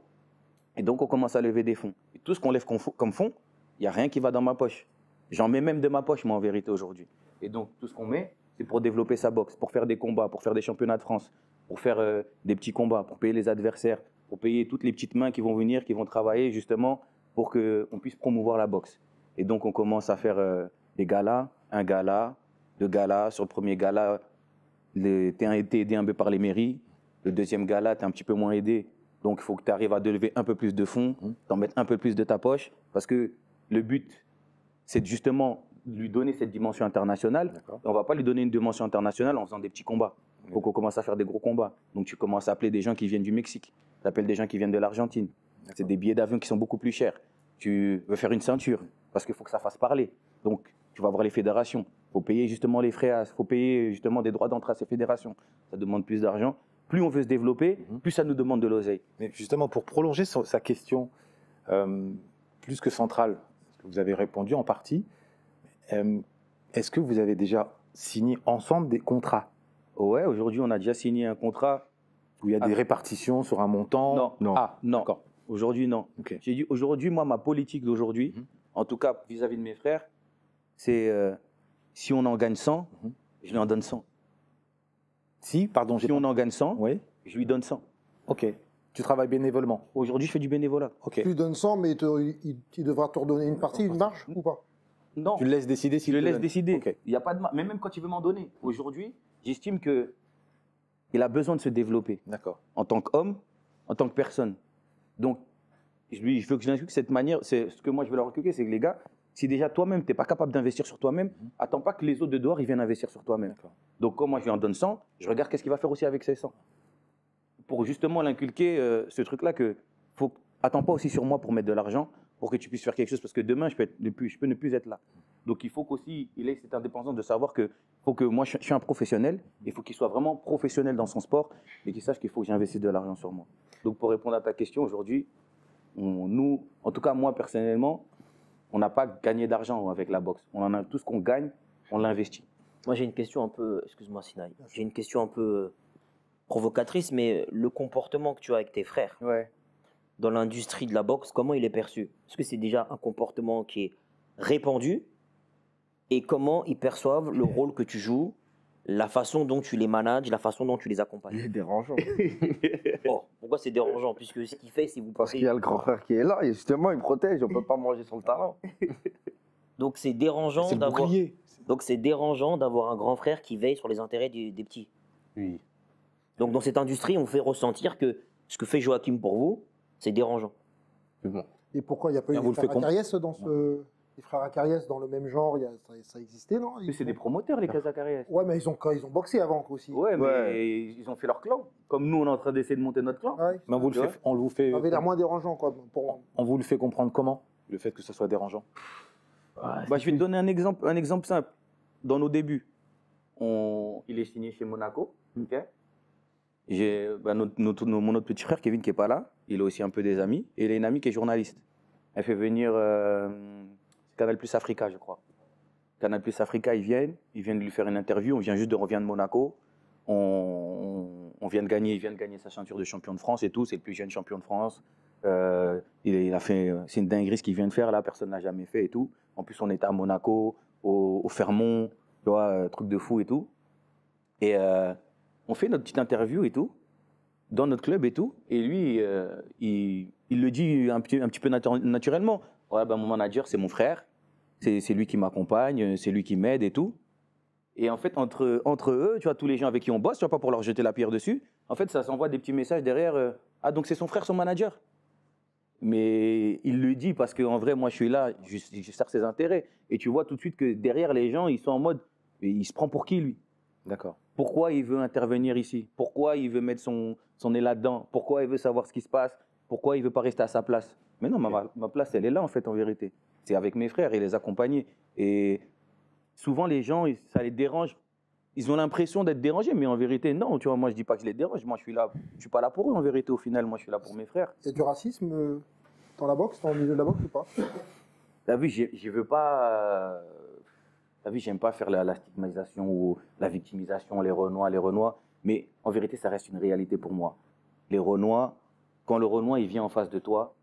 Et donc, on commence à lever des fonds. Et tout ce qu'on lève comme fonds, il n'y a rien qui va dans ma poche. J'en mets même de ma poche, moi, en vérité, aujourd'hui. Et donc, tout ce qu'on met, c'est pour développer sa boxe, pour faire des combats, pour faire des championnats de France, pour faire des petits combats, pour payer les adversaires, pour payer toutes les petites mains qui vont venir, qui vont travailler, justement, pour qu'on puisse promouvoir la boxe. Et donc, on commence à faire des galas, un gala, deux galas. Sur le premier gala, T'es aidé un peu par les mairies. Le deuxième gala, t'es un petit peu moins aidé. Donc, il faut que tu arrives à lever un peu plus de fonds, t'en mettre un peu plus de ta poche. Parce que le but, c'est justement lui donner cette dimension internationale. Et on ne va pas lui donner une dimension internationale en faisant des petits combats. Il faut qu'on commence à faire des gros combats. Donc, tu commences à appeler des gens qui viennent du Mexique. Tu appelles des gens qui viennent de l'Argentine. C'est des billets d'avion qui sont beaucoup plus chers. Tu veux faire une ceinture parce qu'il faut que ça fasse parler. Donc, tu vas voir les fédérations. Il faut payer justement les frais, il faut payer justement des droits d'entrée à ces fédérations. Ça demande plus d'argent. Plus on veut se développer, plus ça nous demande de l'oseille. Mais justement, pour prolonger sa question plus que centrale, parce que vous avez répondu en partie, est-ce que vous avez déjà signé ensemble des contrats? Ouais, aujourd'hui, on a déjà signé un contrat. Où il y a des répartitions sur un montant? Non. Ah, non. d'accord. Aujourd'hui, non. Ok. J'ai dit, aujourd'hui, moi, ma politique d'aujourd'hui, en tout cas vis-à-vis de mes frères, c'est si on en gagne 100, je lui en donne 100. Si, pardon, Si on en gagne 100, Oui. je lui donne 100. Ok. Tu travailles bénévolement? Aujourd'hui, je fais du bénévolat. Ok. Tu lui donnes 100, mais il devra te redonner une partie, une marge ou pas? Non, Tu le laisses décider je s'il le te laisse donne. décider. Ok. Il y a pas de mais même quand il veut m'en donner. Aujourd'hui, j'estime que il a besoin de se développer D'accord. en tant qu'homme, en tant que personne. Donc, je veux que je l'inculque cette manière. C'est ce que moi, je veux leur inculquer, c'est que les gars, si déjà toi-même, tu n'es pas capable d'investir sur toi-même, attends pas que les autres de dehors, ils viennent investir sur toi-même. D'accord. Donc, quand moi, je lui en donne 100, je regarde qu'est-ce qu'il va faire aussi avec ces 100. Pour justement l'inculquer, ce truc-là, que attends pas aussi sur moi pour mettre de l'argent, pour que tu puisses faire quelque chose, parce que demain, je peux ne plus être là. Donc, il faut qu'aussi, il ait cette indépendance de savoir que faut que moi, je suis un professionnel, il faut qu'il soit vraiment professionnel dans son sport et qu'il sache qu'il faut que j'investisse de l'argent sur moi. Donc, pour répondre à ta question, aujourd'hui, nous, en tout cas, moi, personnellement, on n'a pas gagné d'argent avec la boxe. On en a, tout ce qu'on gagne, on l'investit. Moi, j'ai une question un peu, excuse-moi Sinaï, j'ai une question un peu provocatrice, mais le comportement que tu as avec tes frères dans l'industrie de la boxe, comment il est perçu? Est-ce que c'est déjà un comportement qui est répandu? Et comment ils perçoivent le rôle que tu joues, la façon dont tu les manages, la façon dont tu les Il accompagnes? est dérangeant. Oh, pourquoi c'est dérangeant? Puisque ce qu'il fait, c'est vous Parce qu'il y a le grand frère qui est là et justement il protège, on ne peut pas manger sur le talent. Donc c'est dérangeant C'est le d'avoir. bouclier. Donc c'est dérangeant d'avoir un grand frère qui veille sur les intérêts des petits. Oui. Donc dans cette industrie, on fait ressentir que ce que fait Joachim pour vous, c'est dérangeant. Bon. Et pourquoi il n'y a pas eu Vous des le faites frères comment Acariès dans ce... Les frères Acariès dans le même genre, ça existait, non? Mais c'est des promoteurs, les Casacariès. Ouais, mais ils ont boxé avant aussi. Ouais, mais Ouais. ils ont fait leur clan. Comme nous, on est en train d'essayer de monter notre clan. Ouais. Mais on vous fait, Ça avait l'air moins dérangeant, quoi. on vous le fait comprendre comment? Le fait que ce soit dérangeant? Bah, je vais te donner un exemple simple. Dans nos débuts, il est signé chez Monaco. ok. J'ai mon autre petit frère, Kevin, qui n'est pas là. Il a aussi un peu des amis. Et il a une amie qui est journaliste. Elle fait venir Canal Plus Africa, je crois. Canal Plus Africa, ils viennent lui faire une interview. On vient juste de revenir de Monaco. On vient de gagner, il vient de gagner sa ceinture de champion de France et tout. C'est le plus jeune champion de France. Il a fait, c'est une dinguerie ce qu'il vient de faire là. Personne n'a jamais fait et tout. En plus, on était à Monaco, au Fermont, tu vois, truc de fou et tout. Et on fait notre petite interview et tout, dans notre club et tout. Et lui, il le dit un petit peu naturellement. Ouais, ben, mon manager, c'est mon frère. C'est lui qui m'accompagne, c'est lui qui m'aide et tout. Et en fait, entre eux, tu vois, tous les gens avec qui on bosse, tu vois, pas pour leur jeter la pierre dessus, en fait, ça s'envoie des petits messages derrière. Ah, donc c'est son frère, son manager. Mais il le dit parce qu'en vrai, moi, je suis là, je sers ses intérêts. Et tu vois tout de suite que derrière, les gens, ils sont en mode, il se prend pour qui, lui? D'accord. Pourquoi il veut intervenir ici? Pourquoi il veut mettre son nez là-dedans? Pourquoi il veut savoir ce qui se passe? Pourquoi il veut pas rester à sa place? Mais non, ma place, elle est là, en fait, en vérité. C'est avec mes frères et les accompagner. Et souvent, les gens, ça les dérange. Ils ont l'impression d'être dérangés, mais en vérité, non. Tu vois, moi, je dis pas que je les dérange. Moi, je suis là. Je suis pas là pour eux, en vérité, au final. Moi, je suis là pour mes frères. Il y a du racisme dans la boxe, dans le milieu de la boxe ou pas? T'as vu, je veux pas. T'as vu, j'aime pas faire la stigmatisation ou la victimisation, les Renois. Mais en vérité, ça reste une réalité pour moi. Les Renois, quand le Renois, il vient en face de toi,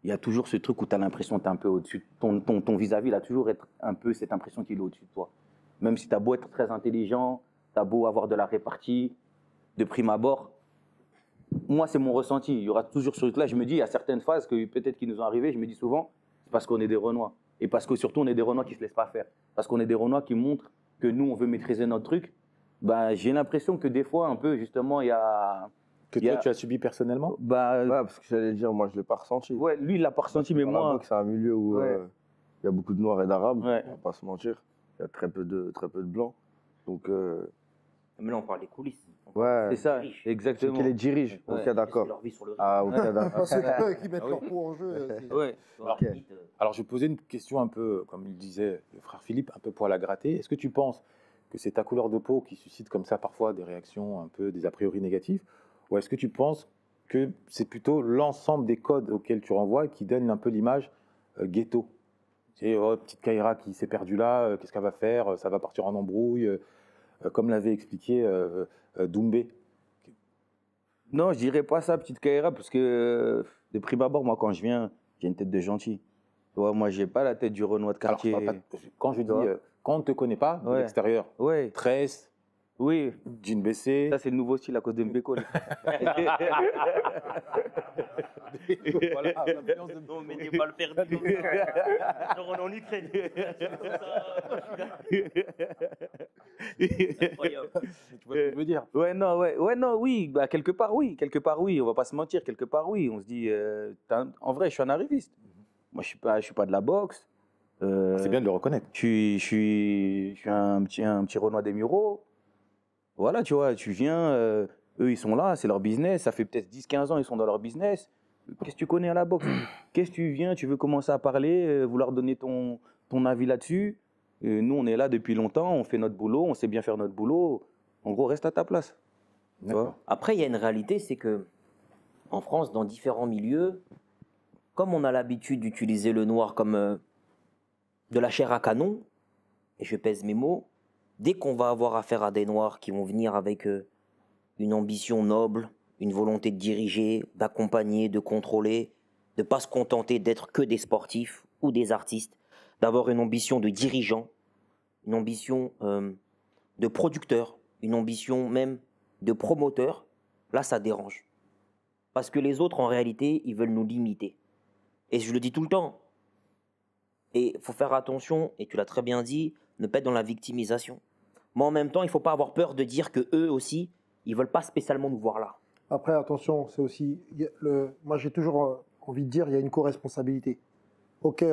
il y a toujours ce truc où tu as l'impression que tu es un peu au-dessus. Ton vis-à-vis, il a toujours un peu cette impression qu'il est au-dessus de toi. Même si tu as beau être très intelligent, tu as beau avoir de la répartie, de prime abord. Moi, c'est mon ressenti. Il y aura toujours ce truc-là. Je me dis, il y a certaines phases que peut-être qui nous ont arrivées, je me dis souvent, c'est parce qu'on est des Renois. Et parce que surtout, on est des Renois qui ne se laissent pas faire. Parce qu'on est des Renois qui montrent que nous, on veut maîtriser notre truc. Bah, j'ai l'impression que des fois, un peu, justement, il y a. Que Il y toi, a- tu as subi personnellement? Bah, Ouais, parce que j'allais dire, moi, je l'ai pas ressenti. ouais, lui, il l'a pas ressenti, mais Dans la moi. boxe, c'est un milieu où Ouais. il y a beaucoup de noirs et d'arabes, Ouais. on va pas se mentir. Il y a très peu de blancs. Donc, Mais là, on parle des coulisses. ouais. C'est ça, riche. C'est exactement. qui les dirige. Ouais. Ok, d'accord. Leur vie sur le ring. Ah, ok, d'accord. Ceux qui mettent Ah oui. leur peau en jeu. c'est- Ouais. Alors, ok. limite, Alors, je posais une question un peu, comme il disait le frère Philippe, un peu poil à gratter. Est-ce que tu penses que c'est ta couleur de peau qui suscite comme ça parfois des réactions un peu, des a priori négatifs? Ou est-ce que tu penses que c'est plutôt l'ensemble des codes auxquels tu renvoies qui donnent un peu l'image ghetto? C'est oh, petite Kaira qui s'est perdue là, qu'est-ce qu'elle va faire? Ça va partir en embrouille, comme l'avait expliqué Doumbé. Non, je dirais pas ça, petite Kaira, parce que de prime abord, moi, quand je viens, j'ai une tête de gentil. Tu vois, moi, j'ai pas la tête du Renoir de Alors, quartier. quand je dis, Tu vois quand on ne te connaît pas de Ouais. l'extérieur, Ouais, tresse, oui, jean baissé, ça, c'est le nouveau style à cause de Mbeko. là. voilà, l'influence de non, mais t'es pas le père du genre, on est en Ukraine. Incroyable. tu vois ce que je veux dire? Ouais, non, oui, bah, quelque part, oui, on va pas se mentir, quelque part, oui. On se dit, en vrai, je suis un arriviste. Moi, je suis pas de la boxe. C'est bien de le reconnaître. Je suis un petit Renoir des Mureaux. Voilà, tu vois, tu viens, eux, ils sont là, c'est leur business. Ça fait peut-être 10-15 ans, ils sont dans leur business. Qu'est-ce que tu connais à la boxe? Qu'est-ce que tu viens, tu veux commencer à parler, vouloir donner ton avis là-dessus? Nous, on est là depuis longtemps, on fait notre boulot, on sait bien faire notre boulot. En gros, reste à ta place. Tu vois? Après, il y a une réalité, c'est que en France, dans différents milieux, comme on a l'habitude d'utiliser le noir comme de la chair à canon, et je pèse mes mots, dès qu'on va avoir affaire à des noirs qui vont venir avec une ambition noble, une volonté de diriger, d'accompagner, de contrôler, de ne pas se contenter d'être que des sportifs ou des artistes, d'avoir une ambition de dirigeant, une ambition de producteur, une ambition même de promoteur, là ça dérange. Parce que les autres, en réalité, ils veulent nous limiter. Et je le dis tout le temps. Et il faut faire attention, et tu l'as très bien dit, ne pas être dans la victimisation. Mais en même temps, il ne faut pas avoir peur de dire que eux aussi, ils ne veulent pas spécialement nous voir là. Après, attention, c'est aussi. Moi, j'ai toujours envie de dire il y a une co-responsabilité. Ok,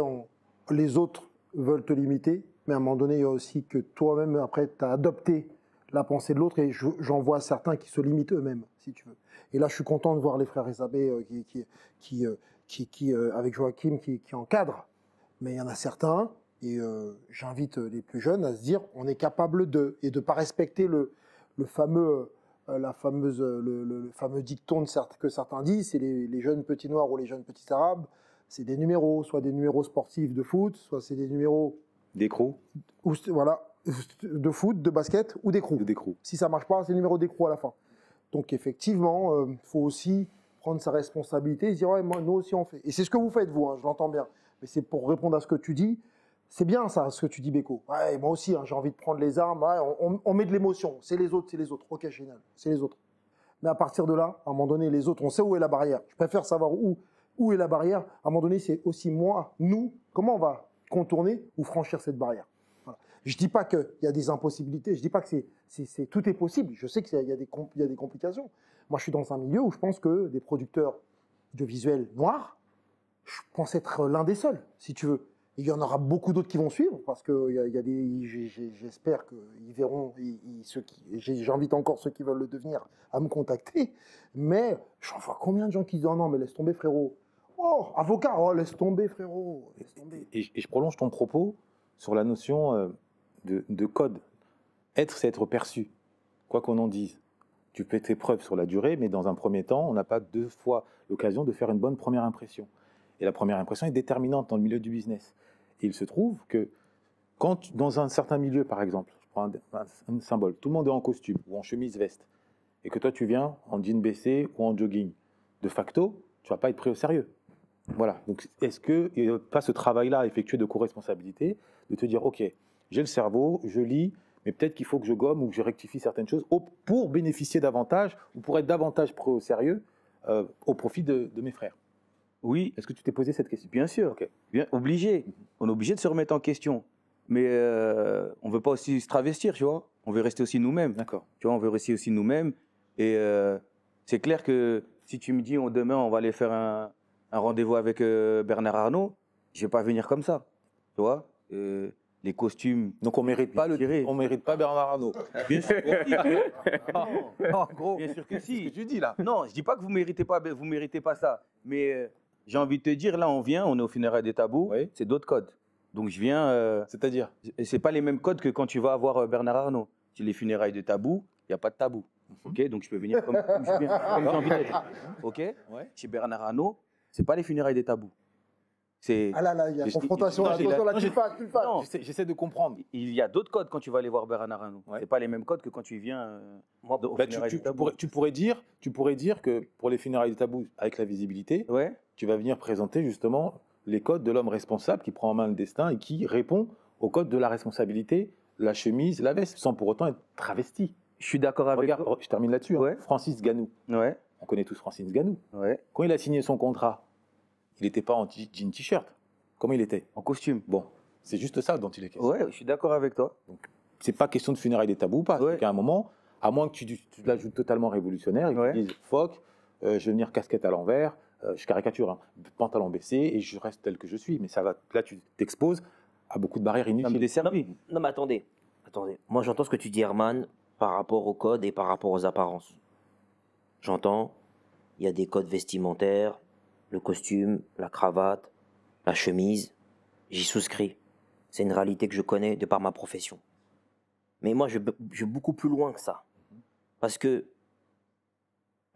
les autres veulent te limiter, mais à un moment donné, il y a aussi que toi-même, après, tu as adopté la pensée de l'autre, et j'en vois certains qui se limitent eux-mêmes, si tu veux. Et là, je suis content de voir les frères Isabé avec Joachim qui encadrent. Mais il y en a certains, et j'invite les plus jeunes à se dire on est capable de, et de ne pas respecter le fameux dicton que certains disent, c'est les jeunes petits noirs ou les jeunes petits arabes, c'est des numéros, soit des numéros sportifs de foot, soit c'est des numéros D'écrou voilà, de foot, de basket ou d'écrou. ou d'écrou. Si ça marche pas, c'est le numéro d'écrou à la fin. Donc effectivement, il faut aussi prendre sa responsabilité et se dire ouais, nous aussi on fait. Et c'est ce que vous faites vous, hein, je l'entends bien. Mais c'est pour répondre à ce que tu dis. C'est bien ça, ce que tu dis, Beko. Ouais, moi aussi, hein, j'ai envie de prendre les armes. Ouais, on met de l'émotion. C'est les autres, c'est les autres. Ok, génial, c'est les autres. Mais à partir de là, à un moment donné, les autres, on sait où est la barrière. Je préfère savoir où est la barrière. À un moment donné, c'est aussi moi, nous, comment on va contourner ou franchir cette barrière. Voilà. Je ne dis pas qu'il y a des impossibilités. Je ne dis pas que tout est possible. Je sais qu'il y a des complications. Moi, je suis dans un milieu où je pense que des producteurs de visuels noirs, je pense être l'un des seuls, si tu veux. Et il y en aura beaucoup d'autres qui vont suivre, parce que j'espère qu'ils verront, j'invite encore ceux qui veulent le devenir à me contacter, mais j'en vois combien de gens qui disent « Oh non, mais laisse tomber frérot ». Oh, avocat, oh laisse tomber frérot, laisse tomber. Et je prolonge ton propos sur la notion de code. Être, c'est être perçu, quoi qu'on en dise. Tu fais tes preuves sur la durée, mais dans un premier temps, on n'a pas 2 fois l'occasion de faire une bonne première impression. Et la première impression est déterminante dans le milieu du business. Et il se trouve que quand, dans un certain milieu, par exemple, je prends un symbole, tout le monde est en costume ou en chemise-veste, et que toi tu viens en jean baissé ou en jogging, de facto, tu ne vas pas être pris au sérieux. Voilà. Donc, est-ce qu'il n'y a pas ce travail-là effectué de co-responsabilité, de te dire, OK, j'ai le cerveau, je lis, mais peut-être qu'il faut que je gomme ou que je rectifie certaines choses pour bénéficier davantage ou pour être davantage pris au sérieux au profit de mes frères. Oui, Est-ce que tu t'es posé cette question? bien sûr. Ok. Bien, obligé. On est obligé de se remettre en question. mais on veut pas aussi se travestir, tu vois. On veut rester aussi nous-mêmes. D'accord. Tu vois, on veut rester aussi nous-mêmes. Et c'est clair que si tu me dis demain on va aller faire un rendez-vous avec Bernard Arnault, je vais pas venir comme ça. Tu vois, les costumes. Donc on mérite pas tirés. on mérite pas Bernard Arnault. Bien sûr que si. En gros, Bien sûr que c'est ce si. que tu dis là. Non, je dis pas que vous méritez pas ça, mais j'ai envie de te dire, là on vient, on est au funérailles des tabous, Oui. c'est d'autres codes. Donc je viens, C'est-à-dire et c'est pas les mêmes codes que quand tu vas voir Bernard Arnault. Si les funérailles de tabou, il y a pas de tabou. Ok, donc je peux venir comme j'ai envie d'être. Ok. Ouais. Chez Bernard Arnault, c'est pas les funérailles des tabous. C'est Ah là, il y a Je- confrontation. non, Attention, là, non, tu le fasses, tu le fasses. non. J'essaie de comprendre. Il y a d'autres codes quand tu vas aller voir Bernard Arnault. Ouais. C'est pas les mêmes codes que quand tu viens Moi, aux Bah, funérailles des tabous. tu pourrais dire que pour les funérailles de tabou, avec la visibilité, Ouais. tu vas venir présenter justement les codes de l'homme responsable qui prend en main le destin et qui répond aux codes de la responsabilité, la chemise, la veste, sans pour autant être travesti. Je suis d'accord avec Regarde, toi. je termine là-dessus. hein. Ouais. Francis Ganou. Ouais. On connaît tous Francis Ganou. Ouais. Quand il a signé son contrat, il n'était pas en jean t-shirt. Comment il était? En costume. Bon, c'est juste ça dont il est question. Ouais, je suis d'accord avec toi. C'est pas question de funérailles des tabous ou pas. Ouais. C'est qu'à un moment, à moins que tu l'ajoutes totalement révolutionnaire, ils Ouais. te disent fuck, je vais venir casquette à l'envers, je caricature, hein, pantalon baissé et je reste tel que je suis. Mais ça va, là, tu t'exposes à beaucoup de barrières Ça me inutiles. desservit. Non, mais attendez. Moi, j'entends ce que tu dis, Herman, par rapport au code et par rapport aux apparences. J'entends, il y a des codes vestimentaires, le costume, la cravate, la chemise. J'y souscris. C'est une réalité que je connais de par ma profession. Mais moi, je vais beaucoup plus loin que ça. Parce que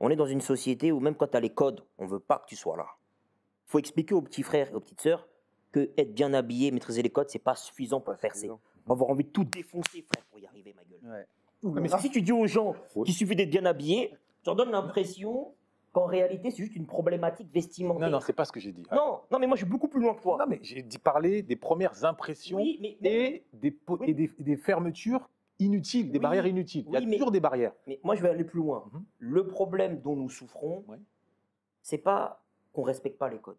on est dans une société où même quand tu as les codes, on ne veut pas que tu sois là. Il faut expliquer aux petits frères et aux petites sœurs que être bien habillé, maîtriser les codes, c'est pas suffisant pour le faire. On va avoir envie de tout défoncer, frère, pour y arriver, ma gueule. Ouais. Mais si tu dis aux gens Oui. qu'il suffit d'être bien habillé, tu leur donnes l'impression qu'en réalité, c'est juste une problématique vestimentaire. Non, non, c'est pas ce que j'ai dit. non, mais moi, je suis beaucoup plus loin que toi. Non, mais j'ai dit parler des premières impressions Oui, mais et, et des fermetures inutiles, des Oui. barrières inutiles. Il y a Oui, mais- toujours des barrières. Mais moi, je vais aller plus loin. Mhm. Le problème dont nous souffrons, Ouais. c'est pas qu'on respecte pas les codes.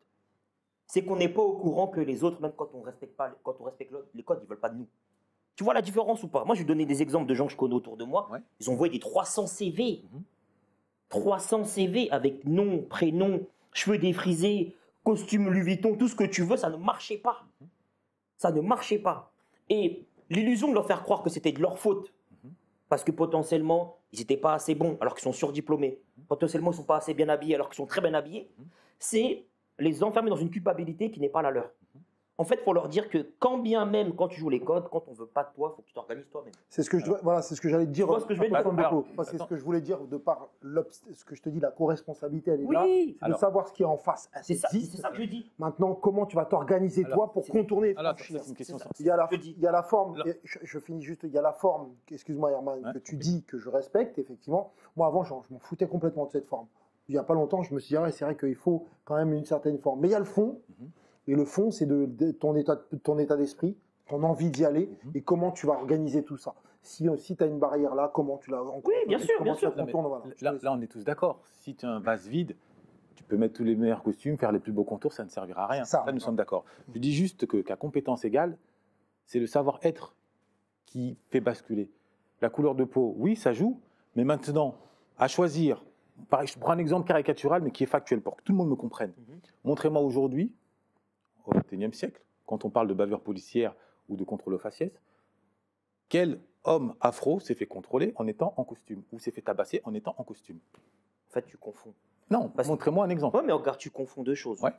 C'est qu'on n'est pas au courant que les autres, même quand on respecte les codes, ils veulent pas de nous. Tu vois la différence ou pas? Moi, je vais donner des exemples de gens que je connais autour de moi. Ouais. Ils ont envoyé des 300 CV. Mhm. 300 CV avec nom, prénom, cheveux défrisés, costume Louis Vuitton, tout ce que tu veux, ça ne marchait pas. Ça ne marchait pas. Et l'illusion de leur faire croire que c'était de leur faute, parce que potentiellement, ils n'étaient pas assez bons alors qu'ils sont surdiplômés, potentiellement, ils ne sont pas assez bien habillés alors qu'ils sont très bien habillés, c'est les enfermer dans une culpabilité qui n'est pas la leur. En fait, il faut leur dire que quand bien même, quand tu joues les codes, quand on ne veut pas de toi, il faut que tu t'organises toi-même. C'est ce que voilà, c'est ce que j'allais te dire. Tu vois ce que je veux dire? Tonton Alors, Beko. Enfin, c'est ce attends. que je voulais dire de par ce que je te dis, la co-responsabilité, elle est là. Oui, C'est de savoir ce qui est en face. c'est ça, existe. c'est ça que je dis. Maintenant, comment tu vas t'organiser Alors, toi pour c'est- contourner Alors, franchir c'est une question ça. Il y a la, Je dis. il y a la forme, Alors- et je finis juste, il y a la forme, excuse-moi Herman, Ouais, que tu dis que je respecte, effectivement. Moi avant, je m'en foutais complètement de cette forme. Il n'y a pas longtemps, je me suis dit, ah ouais, c'est vrai qu'il faut quand même une certaine forme. Mais il y a le fond, et le fond, c'est de ton état d'esprit, ton envie d'y aller, et comment tu vas organiser tout ça. Si tu as une barrière là, comment tu la Oui, bien sûr, comment bien tu la sûr. contournes, voilà. Là, on est tous d'accord. Si tu as un vase vide, tu peux mettre tous les meilleurs costumes, faire les plus beaux contours, ça ne servira à rien. Ça. Là, nous sommes d'accord. Je dis juste qu'à compétence égale, c'est le savoir-être qui fait basculer. La couleur de peau, oui, ça joue, mais maintenant, à choisir, pareil, je prends un exemple caricatural, mais qui est factuel pour que tout le monde me comprenne. Montrez-moi aujourd'hui, au XXIe siècle, quand on parle de bavure policière ou de contrôle aux faciès, quel homme afro s'est fait contrôler en étant en costume ou s'est fait tabasser en étant en costume? En fait, tu confonds. Non, Parce que- montrez-moi un exemple. Ouais, mais regarde, tu confonds deux choses. Ouais.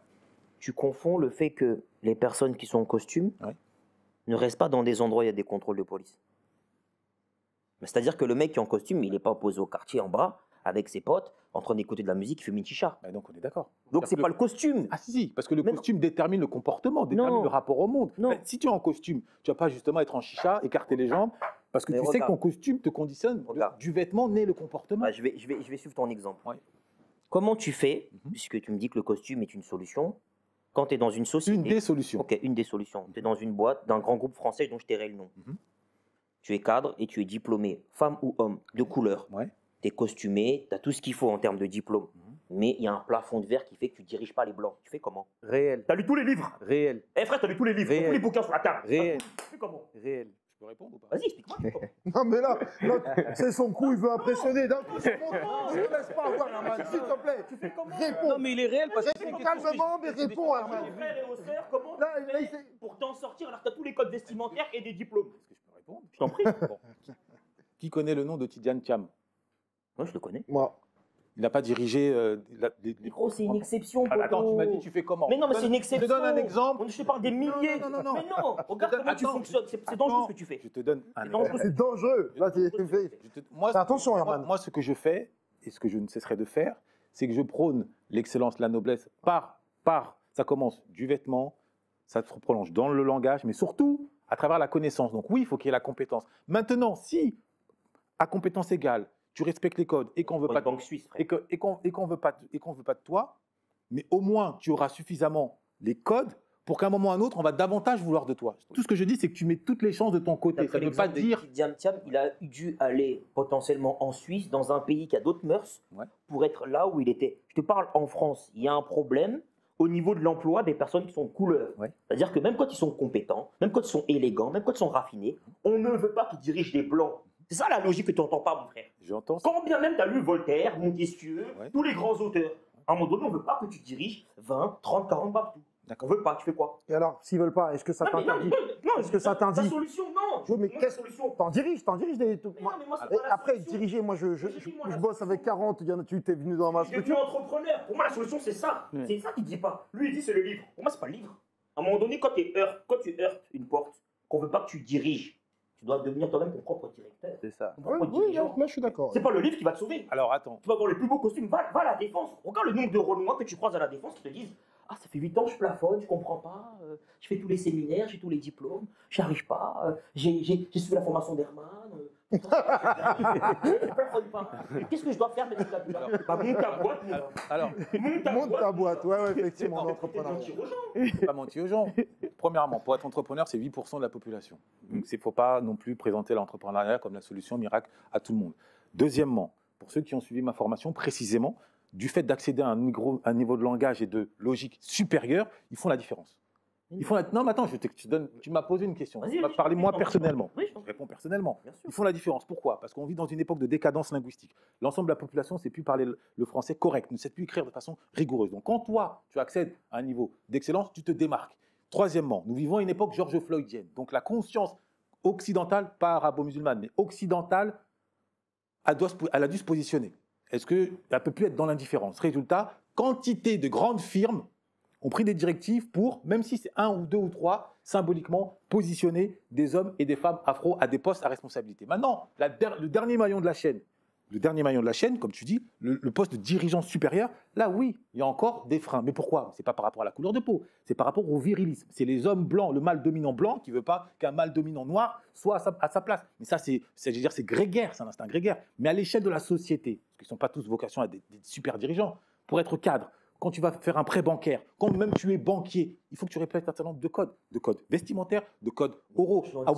Tu confonds le fait que les personnes qui sont en costume Ouais. ne restent pas dans des endroits où il y a des contrôles de police. Mais c'est-à-dire que le mec qui est en costume, il n'est pas posé au quartier en bas avec ses potes en train d'écouter de la musique, il fume une chicha. Bah, donc on est d'accord. Donc c'est C'est-à-dire pas que le costume. Ah si, parce que le Mais costume détermine le comportement, détermine Non. le rapport au monde. Non. Bah, si tu es en costume, tu vas pas justement être en chicha, écarter les jambes, parce que Mais tu sais que regarde. ton costume te conditionne. Regarde. Du vêtement naît le comportement. Bah, je vais suivre ton exemple. Ouais. Comment tu fais, Mhm. puisque tu me dis que le costume est une solution, quand tu es dans une société. Une des solutions. Ok, une des solutions. Tu es dans une boîte d'un grand groupe français dont je tairai le nom. Mhm. Tu es cadre et tu es diplômé, femme ou homme, de couleur. Ouais. Tu es costumé, tu as tout ce qu'il faut en termes de diplôme. mais il y a un plafond de verre qui fait que tu diriges pas les blancs. Tu fais comment? Réel. T'as lu tous les livres? Réel. Eh frère, t'as lu tous les livres, t'as Réel. tous les bouquins sur la table. Réel. Tu fais comment? Réel. Je peux répondre ou pas? Vas-y, explique-moi. tu fais comment? Non, mais là, c'est son coup, il veut impressionner. D'un coup, c'est mon tour. Je ne laisse pas avoir, Herman. S'il te plaît, Tu fais comment? réponds. Non, mais il est réel parce que Réponds calmement, mais réponds, Herman. Aux frères et aux sœurs, comment Là, tu là, fais il s'est- pour t'en sortir alors que t'as tous les codes vestimentaires et des diplômes? Est-ce que je peux répondre? Je t'en prie. Bon. Qui connaît le nom de Tidjane Thiam? Moi, je le connais. Moi, Il n'a pas dirigé Gros, c'est une exception. Ah, attends, Poto. tu m'as dit tu fais comment? Mais non, mais Je c'est une te exception. donne un exemple. Je te parle des milliers. Non, non, non, non. Mais non, regarde comment tu Attends, fonctionnes. C'est dangereux ce que tu fais. Je te donne un C'est exemple. dangereux. c'est dangereux. Là, Je te- moi, Fais attention, moi, Herman. moi, ce que je fais, et ce que je ne cesserai de faire, c'est que je prône l'excellence, la noblesse ça commence du vêtement, ça se prolonge dans le langage, mais surtout à travers la connaissance. Donc oui, il faut qu'il y ait la compétence. Maintenant, si à compétence égale, tu respectes les codes et qu'on veut Pas pas de banque suisse, frère. et qu'on veut pas de toi, mais au moins tu auras suffisamment les codes pour qu'à un moment ou à un autre, on va davantage vouloir de toi. Tout ce que je dis, c'est que tu mets toutes les chances de ton côté. Ça ne veut pas dire. Tidjane Thiam, il a dû aller potentiellement en Suisse, dans un pays qui a d'autres mœurs, Ouais. pour être là où il était. Je te parle en France, il y a un problème au niveau de l'emploi des personnes qui sont de couleur. Ouais. C'est-à-dire que même quand ils sont compétents, même quand ils sont élégants, même quand ils sont raffinés, on ne veut pas qu'ils dirigent des blancs. C'est ça la logique que tu n'entends pas, mon frère. J'entends. Quand bien même tu as lu Voltaire, Montesquieu, Ouais. tous les grands auteurs, à un moment donné, on ne veut pas que tu diriges 20, 30, 40 babtou. On D'accord. veut pas, tu fais quoi? Et alors, s'ils veulent pas, est-ce que ça Non, mais t'interdit? non, Est-ce que ça ta t'interdit? solution, non. Oui, mais Mon qu'est-ce- solution. T'en diriges des. Mais non, mais moi, c'est Et pas la après, solution. diriger, moi, je Dis-moi la bosse avec 40, il y en a, tu t'es venu dans ma Je suis devenu structure. entrepreneur. Pour moi, la solution, c'est ça. Ouais. C'est ça qu'il dit pas. Lui, il dit c'est le livre. Pour moi, c'est pas le livre. À un moment donné, quand tu heurtes une porte, qu'on veut pas que tu diriges, tu dois devenir toi-même ton propre directeur. C'est ça. Ton Oui, propre oui, dirigeant. là, je suis d'accord. C'est pas le livre qui va te sauver. Alors attends. Tu vas avoir les plus beaux costumes, va à la défense. Regarde le nombre de Renois que tu croises à la défense qui te disent ah, ça fait 8 ans que je plafonne, je comprends pas, je fais tous les séminaires, j'ai tous les diplômes, j'y arrive pas, j'ai suivi la formation d'Herman. Je plafonne pas. Qu'est-ce que je dois faire, mes là? Bah, monte ta boîte, mon gars. Alors, Monte ta boîte, ouais, effectivement, Non, en mais entrepreneuriat. Mentir aux gens. faut pas mentir aux gens. Premièrement, pour être entrepreneur, c'est 8% de la population. Donc, il ne faut pas non plus présenter l'entrepreneuriat comme la solution miracle à tout le monde. Deuxièmement, pour ceux qui ont suivi ma formation, précisément, du fait d'accéder à un niveau de langage et de logique supérieur, ils font la différence. Non, mais attends, tu m'as posé une question. Vas-y, Tu m'as vas-y, parlé je t'en moi prie. personnellement. Oui, je t'en Je prie. réponds personnellement. Bien sûr. Ils font la différence. Pourquoi? Parce qu'on vit dans une époque de décadence linguistique. L'ensemble de la population ne sait plus parler le français correct, ne sait plus écrire de façon rigoureuse. Donc quand toi, tu accèdes à un niveau d'excellence, tu te démarques. Troisièmement, nous vivons à une époque George Floydienne. Donc la conscience occidentale, pas arabo-musulmane, mais occidentale, elle a dû se positionner. Est-ce qu'elle ne peut plus être dans l'indifférence? Résultat, quantité de grandes firmes ont pris des directives pour, même si c'est 1 ou 2 ou 3, symboliquement positionner des hommes et des femmes afro à des postes à responsabilité. Maintenant, le dernier maillon de la chaîne, comme tu dis, le poste de dirigeant supérieur, là oui, il y a encore des freins. Mais pourquoi? C'est pas par rapport à la couleur de peau, c'est par rapport au virilisme. C'est les hommes blancs, le mâle dominant blanc qui veut pas qu'un mâle dominant noir soit à sa place. Mais ça, c'est grégaire, c'est un instinct grégaire. Mais à l'échelle de la société, parce qu'ils ne sont pas tous vocation à des super dirigeants, pour être cadre, quand tu vas faire un prêt bancaire, quand même tu es banquier, il faut que tu répètes un certain nombre de codes vestimentaires, de codes oraux, au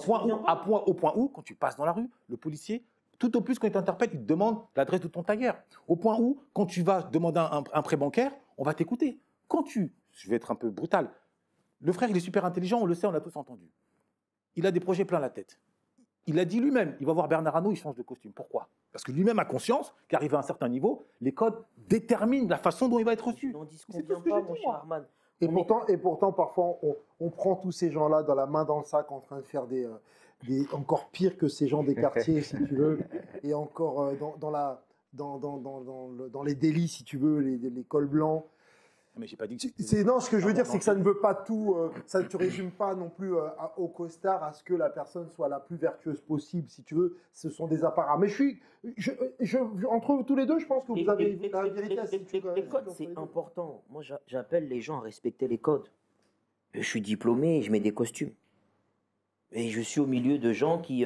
point où, quand tu passes dans la rue, le policier, tout au plus quand il t'interpelle, il te demande l'adresse de ton tailleur. Au point où, quand tu vas demander un prêt bancaire, on va t'écouter. Je vais être un peu brutal, le frère il est super intelligent, on le sait, on l'a tous entendu. Il a des projets plein la tête. Il a dit lui-même, il va voir Bernard Arnault, il change de costume. Pourquoi? Parce que lui-même a conscience qu'arrivé à un certain niveau, les codes déterminent la façon dont il va être reçu. On dit ce qu'on C'est tout vient ce que pas, je mon dis, cher moi. Arman. Et pourtant, parfois, on prend tous ces gens-là dans la main dans le sac en train de faire des encore pire que ces gens des quartiers, si tu veux, et encore dans les délits, si tu veux, les cols blancs. Mais j'ai pas dit que Non, ce que je veux dire, c'est que ça ne veut pas tout. Ça ne te résume pas non plus au costard à ce que la personne soit la plus vertueuse possible, si tu veux. Ce sont des apparats. Mais entre tous les deux, je pense que vous avez la vérité à Les codes, c'est important. Moi, j'appelle les gens à respecter les codes. Je suis diplômé et je mets des costumes. Et je suis au milieu de gens qui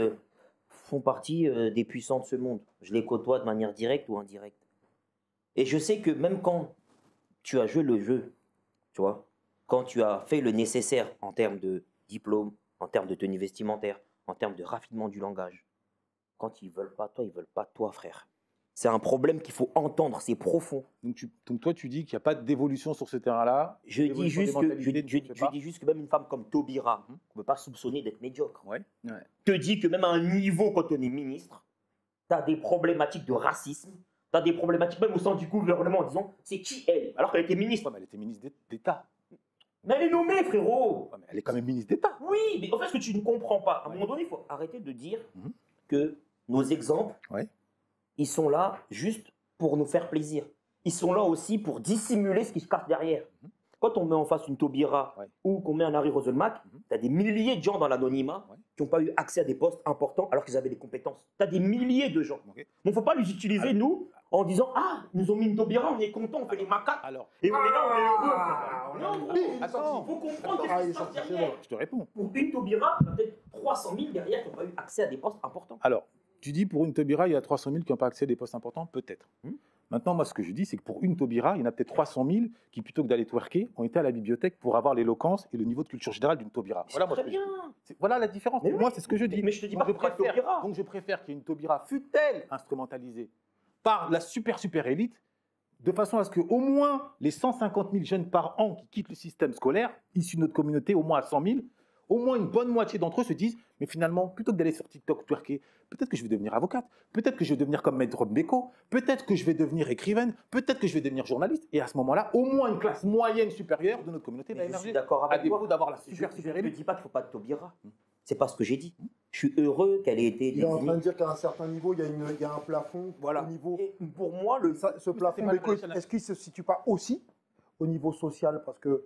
font partie des puissants de ce monde. Je les côtoie de manière directe ou indirecte. Et je sais que même quand tu as joué le jeu, tu vois, quand tu as fait le nécessaire en termes de diplôme, en termes de tenue vestimentaire, en termes de raffinement du langage, quand ils veulent pas toi, frère. C'est un problème qu'il faut entendre, c'est profond. Donc toi, tu dis qu'il n'y a pas d'évolution sur ce terrain-là. Je dis L'évolution juste des que, mentalités, tu ne sais pas. dis juste que même une femme comme Taubira, on ne peut pas soupçonner d'être médiocre. Ouais. Te dit que même à un niveau, quand on est ministre, tu as des problématiques de racisme, tu as des problématiques même au sein du gouvernement en disant c'est qui elle, alors qu'elle était ministre. Ouais, mais elle était ministre d'État. Mais elle est nommée, frérot. Ouais, mais elle est quand même ministre d'État. Oui, mais en fait, ce que tu ne comprends pas, à un moment donné, il faut arrêter de dire Mhm. que nos exemples, Ouais. ils sont là juste pour nous faire plaisir. Ils sont là aussi pour dissimuler ce qui se cache derrière. Mhm. Quand on met en face une Taubira Ouais. ou qu'on met un Harry Roselmack, Mhm. tu as des milliers de gens dans l'anonymat Ouais. qui n'ont pas eu accès à des postes importants alors qu'ils avaient des compétences. Tu as des milliers de gens. Ok. Donc il ne faut pas les utiliser, nous, en disant ah, ils nous ont mis une Taubira, on est content, on fait les macaques. Alors, Et on est là, on est heureux. on Non, a- gros, Attends. il faut comprendre Ah, ce il qui se est passe sorti, derrière. je te réponds. Pour une Taubira, il y a peut-être 300 000 derrière qui n'ont pas eu accès à des postes importants. Alors, tu dis pour une Taubira, il y a 300 000 qui n'ont pas accès à des postes importants? Peut-être. Hmm. Maintenant, moi, ce que je dis, c'est que pour une Taubira, il y en a peut-être 300 000 qui, plutôt que d'aller twerker, ont été à la bibliothèque pour avoir l'éloquence et le niveau de culture générale d'une Taubira. C'est moi, très ce que bien. voilà la différence. Mais Pour oui. moi, c'est ce que je dis. Mais je te dis Donc, pas pourquoi Taubira. Donc, je préfère qu'il y ait une Taubira, fût-elle instrumentalisée par la super élite, de façon à ce qu'au moins les 150 000 jeunes par an qui quittent le système scolaire, issus de notre communauté, au moins à 100 000, au moins une bonne moitié d'entre eux se disent mais finalement, plutôt que d'aller sur TikTok twerker, peut-être que je vais devenir avocate, peut-être que je vais devenir comme Maître Mbeko, peut-être que je vais devenir écrivaine, peut-être que je vais devenir journaliste. Et à ce moment-là, au moins une classe moyenne supérieure de notre communauté va Mais je suis émerger. d'accord À avec défaut toi. d'avoir la Je super ne élite. dis pas qu'il ne faut pas de Taubira. C'est pas ce que j'ai dit. Je suis heureux qu'elle ait été Il est en train de désignée. dire qu'à un certain niveau, il y a un plafond Voilà. au niveau. Et pour moi, le Ce plafond, pas mais le l'échelle. est-ce qu'il ne se situe pas aussi au niveau social? Parce que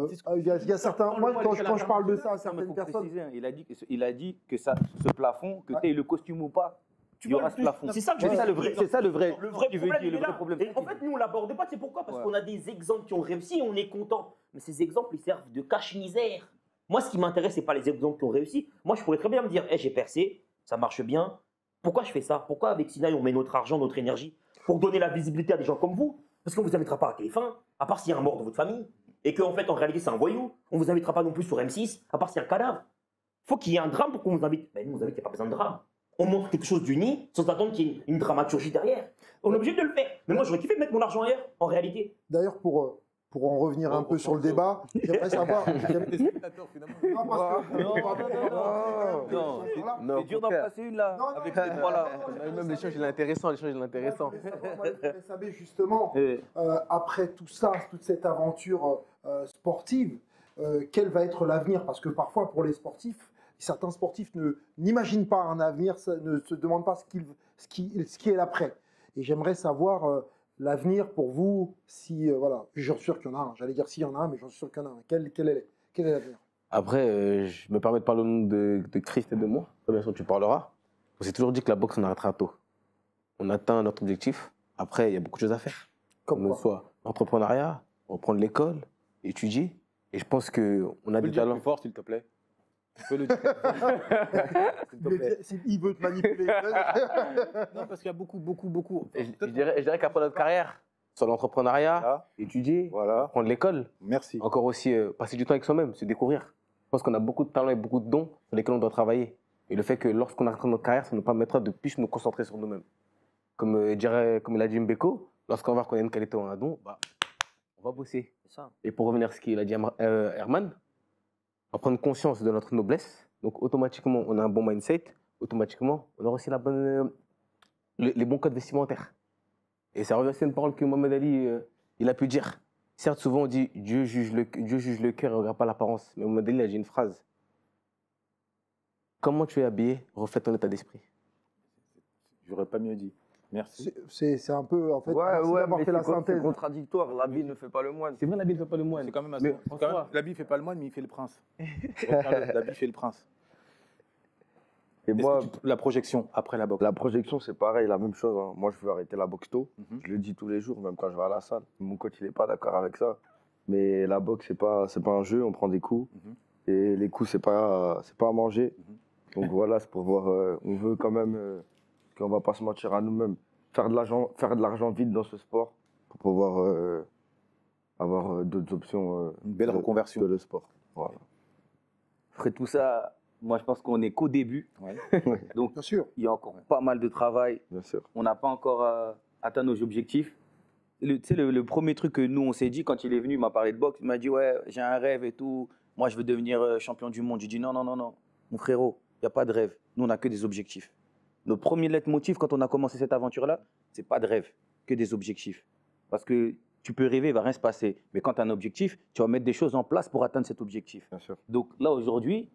C'est ce que- il y a certains. Moi, quand je parle de ça à Non, mais certaines faut personnes. préciser, hein, il a dit que ça, ce plafond, que Ouais. tu aies le costume ou pas, il y aura ce plafond. C'est ça que je C'est dis. ça le vrai, c'est ça le vrai. Le vrai qui veut problème, dire, il est le vrai là. problème. Et en fait, nous, on l'aborde pas. C'est pourquoi? Parce Ouais. qu'on a des exemples qui ont réussi et on est content. Mais ces exemples, ils servent de cache-misère. Moi, ce qui m'intéresse, c'est pas les exemples qui ont réussi. Moi, je pourrais très bien me dire, j'ai percé, ça marche bien. Pourquoi je fais ça? Pourquoi avec Sinaï, on met notre argent, notre énergie pour donner la visibilité à des gens comme vous? Parce qu'on vous invitera pas à TF1, à part s'il y a un mort dans votre famille. Et qu'en fait, en réalité, c'est un voyou. On vous invitera pas non plus sur M6, à part s'il y a un cadavre. Faut qu'il y ait un drame pour qu'on vous invite. Ben, nous, on vous invite, il n'y a pas besoin de drame. On montre quelque chose d'uni sans attendre qu'il y ait une dramaturgie derrière. On est obligé de le faire. Mais moi, j'aurais kiffé mettre mon argent ailleurs, en réalité. D'ailleurs, pour en revenir un peu sur le débat, j'aimerais savoir. Les spectateurs, finalement. Non, parce que- Non, Voilà. c'est dur d'en passer une là, Non, avec non, ces trois-là. Même l'échange, il est intéressant. L'échange, il est intéressant. Moi, je voulais savoir, justement, Eh, après tout ça, toute cette aventure sportive, quel va être l'avenir? Parce que parfois, pour les sportifs, certains sportifs n'imaginent pas un avenir, ne se demandent pas ce qui est l'après. Et j'aimerais savoir l'avenir pour vous, si, voilà, j'en suis sûr qu'il y en a un. J'allais dire s'il y en a un, mais j'en suis sûr qu'il y en a un. Quel est l'avenir? Après, je me permets de parler au nom de Christ et de moi. Bien sûr, tu parleras. On s'est toujours dit que la boxe, on arrêtera tôt. On atteint notre objectif. Après, il y a beaucoup de choses à faire. Comme quoi? soit l'entrepreneuriat, reprendre l'école, étudier. Et je pense qu'on a Tu peux des le dire talents. plus fort, s'il te plaît. Tu peux le dire. S'il te plaît. Il veut te manipuler. Non, parce qu'il y a beaucoup. Et je dirais qu'après notre carrière, sur l'entrepreneuriat, Là, étudier, voilà. prendre l'école, Merci. encore aussi passer du temps avec soi-même, se découvrir. Je pense qu'on a beaucoup de talents et beaucoup de dons sur lesquels on doit travailler. Et le fait que lorsqu'on arrête notre carrière, ça nous permettra de plus nous concentrer sur nous-mêmes. Comme il a dit Mbeko, lorsqu'on va reconnaître une qualité ou un don, bah, on va bosser. C'est ça. Et pour revenir à ce qu'il a dit Herman, on va prendre conscience de notre noblesse. Donc automatiquement, on a un bon mindset. Automatiquement, on aura aussi les bons codes vestimentaires. Et ça revient à une parole que Mohamed Ali il a pu dire. Certes, souvent on dit Dieu juge le cœur et ne regarde pas l'apparence. Mais Mohamed Ali a dit une phrase. Comment tu es habillé reflète ton état d'esprit. J'aurais pas mieux dit. Merci. C'est un peu, en fait, Ouais, merci ouais, d'avoir mais fait la c'est synthèse. contradictoire. La vie ne fait pas le moine. C'est vrai, l'habit ne fait pas le moine. C'est quand même Mais assez. c'est quand François- même- L'habit fait pas le moine, mais il fait le prince. L'habit fait le prince. Et Est-ce moi, que la projection après la boxe. la projection, c'est pareil, la même chose. Hein. Moi, je veux arrêter la boxe tôt. Mhm. Je le dis tous les jours, même quand je vais à la salle. Mon coach, il n'est pas d'accord avec ça. Mais la boxe, c'est pas un jeu. On prend des coups. Mhm. Et les coups, c'est pas à manger. Mhm. Donc voilà, c'est pour voir. On veut quand même qu'on va pas se mentir à nous-mêmes. Faire de l'argent vite dans ce sport pour pouvoir avoir d'autres options Une belle reconversion. de le sport. Voilà. Je ferai tout ça Moi, je pense qu'on n'est qu'au début. Ouais. Donc, Bien sûr. il y a encore pas mal de travail. Bien sûr. On n'a pas encore atteint nos objectifs. Tu sais, le premier truc que nous, on s'est dit quand il est venu, il m'a parlé de boxe, il m'a dit, ouais, j'ai un rêve et tout. Moi, je veux devenir champion du monde. J'ai dit, non, non, non, non. Mon frérot, il n'y a pas de rêve. Nous, on n'a que des objectifs. Notre premier leitmotiv, quand on a commencé cette aventure-là, c'est pas de rêve, que des objectifs. Parce que tu peux rêver, il va rien se passer. Mais quand tu as un objectif, tu vas mettre des choses en place pour atteindre cet objectif. Bien sûr. Donc là, aujourd'hui,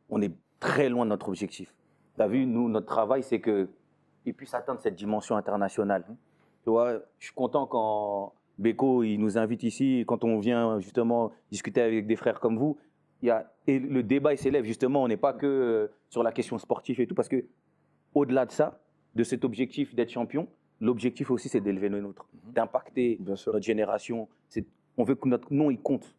on est très loin de notre objectif. Tu as vu, nous, notre travail, c'est qu'il puisse atteindre cette dimension internationale. Tu vois, je suis content quand Beko il nous invite ici, quand on vient justement discuter avec des frères comme vous. Et le débat il s'élève justement, on n'est pas que sur la question sportive et tout, parce que au-delà de ça, de cet objectif d'être champion, l'objectif aussi c'est d'élever le nôtre, d'impacter Bien sûr. notre génération. On veut que notre nom il compte.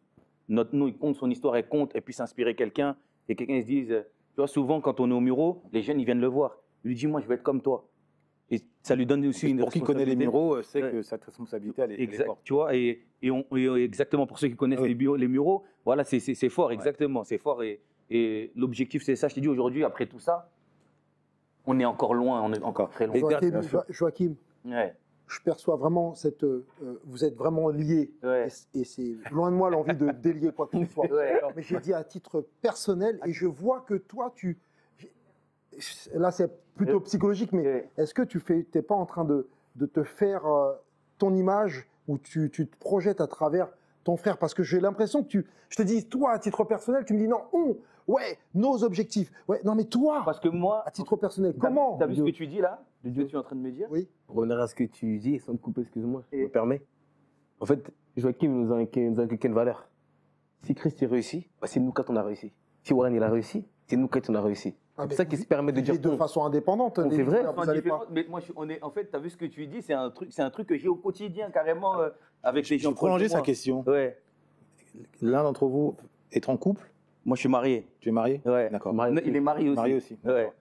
Notre nom il compte, son histoire elle compte, et puis s'inspirer quelqu'un. Et quelqu'un il se dise, tu vois, souvent quand on est au Muro, les jeunes ils viennent le voir. Il lui dit, moi je vais être comme toi. Et ça lui donne aussi une Pour qui connaît les responsabilité. Mureaux, sait Ouais. que cette responsabilité, elle est Exact, forte. tu vois, et exactement pour ceux qui connaissent Oui. les Mureaux, voilà, c'est fort, exactement, c'est fort. Et l'objectif, c'est ça. Je t'ai dit aujourd'hui, après tout ça, on est encore loin, on est encore très loin. Et Joachim, Ouais, je perçois vraiment cette. Vous êtes vraiment liés. ouais, Et c'est loin de moi l'envie de délier quoi que ce soit. ouais. Mais j'ai dit à titre personnel, et je vois que toi, là c'est plutôt psychologique, mais Ouais. est-ce que tu n'es pas en train de te faire ton image, ou tu te projettes à travers ton frère? Parce que j'ai l'impression que je te dis, toi, à titre personnel, tu me dis non, ouais, nos objectifs. Ouais, non, mais toi, Parce que moi, à titre personnel, comment? t'as vu ce que tu dis là, ce que tu es en train de me dire? Oui. Pour revenir à ce que tu dis, sans te couper, excuse-moi, je Et- me permets. En fait, Joachim nous a inculqué une valeur. Si Christ il réussit, bah, c'est nous quatre on a réussi. Si Warren il a réussi, c'est nous quatre on a réussi. Ah, C'est mais pour ça qu'il se permet de vivez dire de façon indépendante. on les fait vrai, frères, vous allez pas. Mais moi, en fait, tu as vu ce que tu dis, c'est un truc que j'ai au quotidien carrément avec les Je gens. vais prolonger proches de sa moi. question. Ouais. L'un d'entre vous est en couple? Moi, je suis marié. Tu es marié? Ouais. D'accord. Marié Il est marié aussi. Marié aussi. Ouais.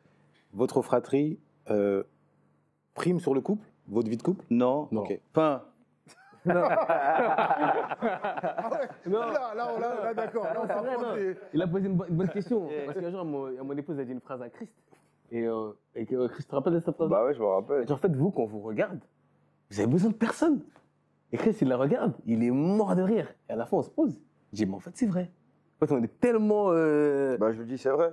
Votre fratrie prime sur le couple? Votre vie de couple? Non. Non. Ok. Enfin, Là, d'accord. Là, on C'est vrai, s'approche non. des- Il a posé une bonne question. Parce qu'un jour, mon épouse a dit une phrase à Christ. Et que Christ te rappelle de cette phrase? Bah ouais, je me rappelle. En fait, vous, quand on vous regarde, vous avez besoin de personne. Et Christ, il la regarde, il est mort de rire. Et à la fin, on se pose. Je dis, mais en fait, c'est vrai. En fait, on est tellement. Bah, je lui dis, c'est vrai.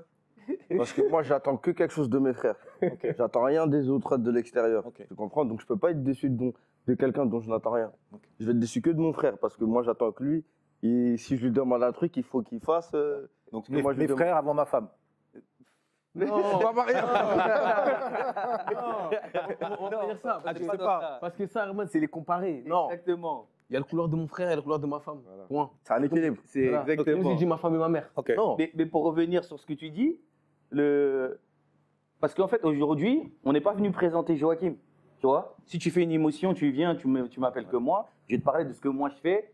Parce que moi, j'attends que quelque chose de mes frères. J'attends rien des autres de l'extérieur. Ok. Tu comprends? Donc, je peux pas être déçu de quelqu'un dont je n'attends rien. Ok. Je vais être déçu que de mon frère parce que moi, j'attends que lui. Et si je lui demande un truc, il faut qu'il fasse. Donc, Moi, je mes lui frères avant ma femme. Non, pas marié. on va pas dire ça. Ah, tu sais pas. Parce que ça, Armand, c'est les comparer. Non. exactement. Il y a le couleur de mon frère et le couleur de ma femme. Voilà. Point. C'est un équilibre. C'est Voilà. exactement. Moi, j'ai dit ma femme et ma mère. Ok. Non. Mais pour revenir sur ce que tu dis, parce qu'en fait, aujourd'hui, on n'est pas venu présenter Joachim. Tu vois, si tu fais une émotion, tu viens, tu m'appelles que moi, je vais te parler de ce que moi je fais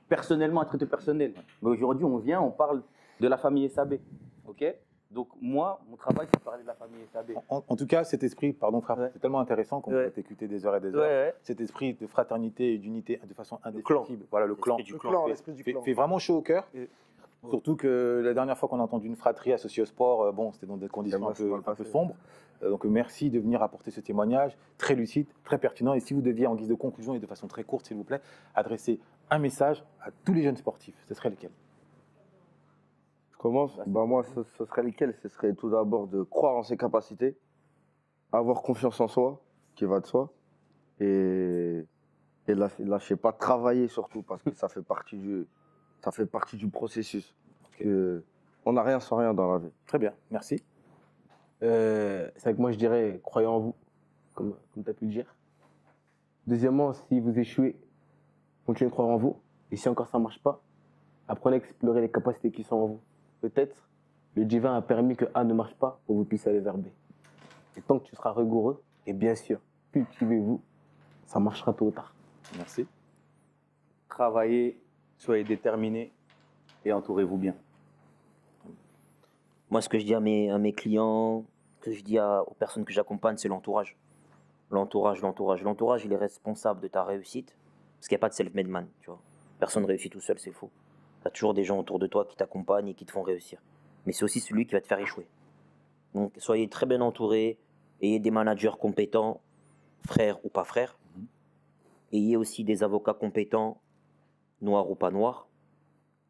personnellement, à titre personnel. Mais aujourd'hui, on vient, on parle de la famille SAB. Ok? Donc, moi, mon travail, c'est de parler de la famille SAB. En tout cas, cet esprit, pardon frère, Ouais. c'est tellement intéressant qu'on Ouais. peut t'écouter des heures et des heures. Ouais. Cet esprit de fraternité et d'unité de façon clan. indescriptible. Voilà, le clan. L'esprit du Le clan, l'esprit du Fait, clan. fait vraiment chaud au cœur. Et- Surtout que la dernière fois qu'on a entendu une fratrie associée au sport, bon, c'était dans des conditions moi, c'est mal un peu passé. sombres. Donc merci de venir apporter ce témoignage très lucide, très pertinent. Et si vous deviez, en guise de conclusion et de façon très courte, s'il vous plaît, adresser un message à tous les jeunes sportifs, ce serait lequel? Je commence. Bah, moi, ce serait lequel? Ce serait tout d'abord de croire en ses capacités, avoir confiance en soi, qui va de soi, et lâchez pas, travailler surtout, parce que ça fait partie du processus. On n'a rien sans rien dans la vie. Très bien, merci. C'est vrai que moi, je dirais, croyez en vous, comme tu as pu le dire. Deuxièmement, si vous échouez, continuez de croire en vous. Et si encore ça ne marche pas, apprenez à explorer les capacités qui sont en vous. Peut-être, le divin a permis que A ne marche pas pour que vous puissiez aller vers B. Et tant que tu seras rigoureux, et bien sûr, cultivez-vous, ça marchera tôt ou tard. Merci. Travaillez, soyez déterminés et entourez-vous bien. Moi, ce que je dis à mes clients, ce que je dis aux personnes que j'accompagne, c'est l'entourage. L'entourage. L'entourage, il est responsable de ta réussite. Parce qu'il n'y a pas de self-made man, tu vois. Personne ne réussit tout seul, c'est faux. Tu as toujours des gens autour de toi qui t'accompagnent et qui te font réussir. Mais c'est aussi celui qui va te faire échouer. Donc soyez très bien entourés, ayez des managers compétents, frères ou pas frères. Ayez aussi des avocats compétents, noirs ou pas noirs.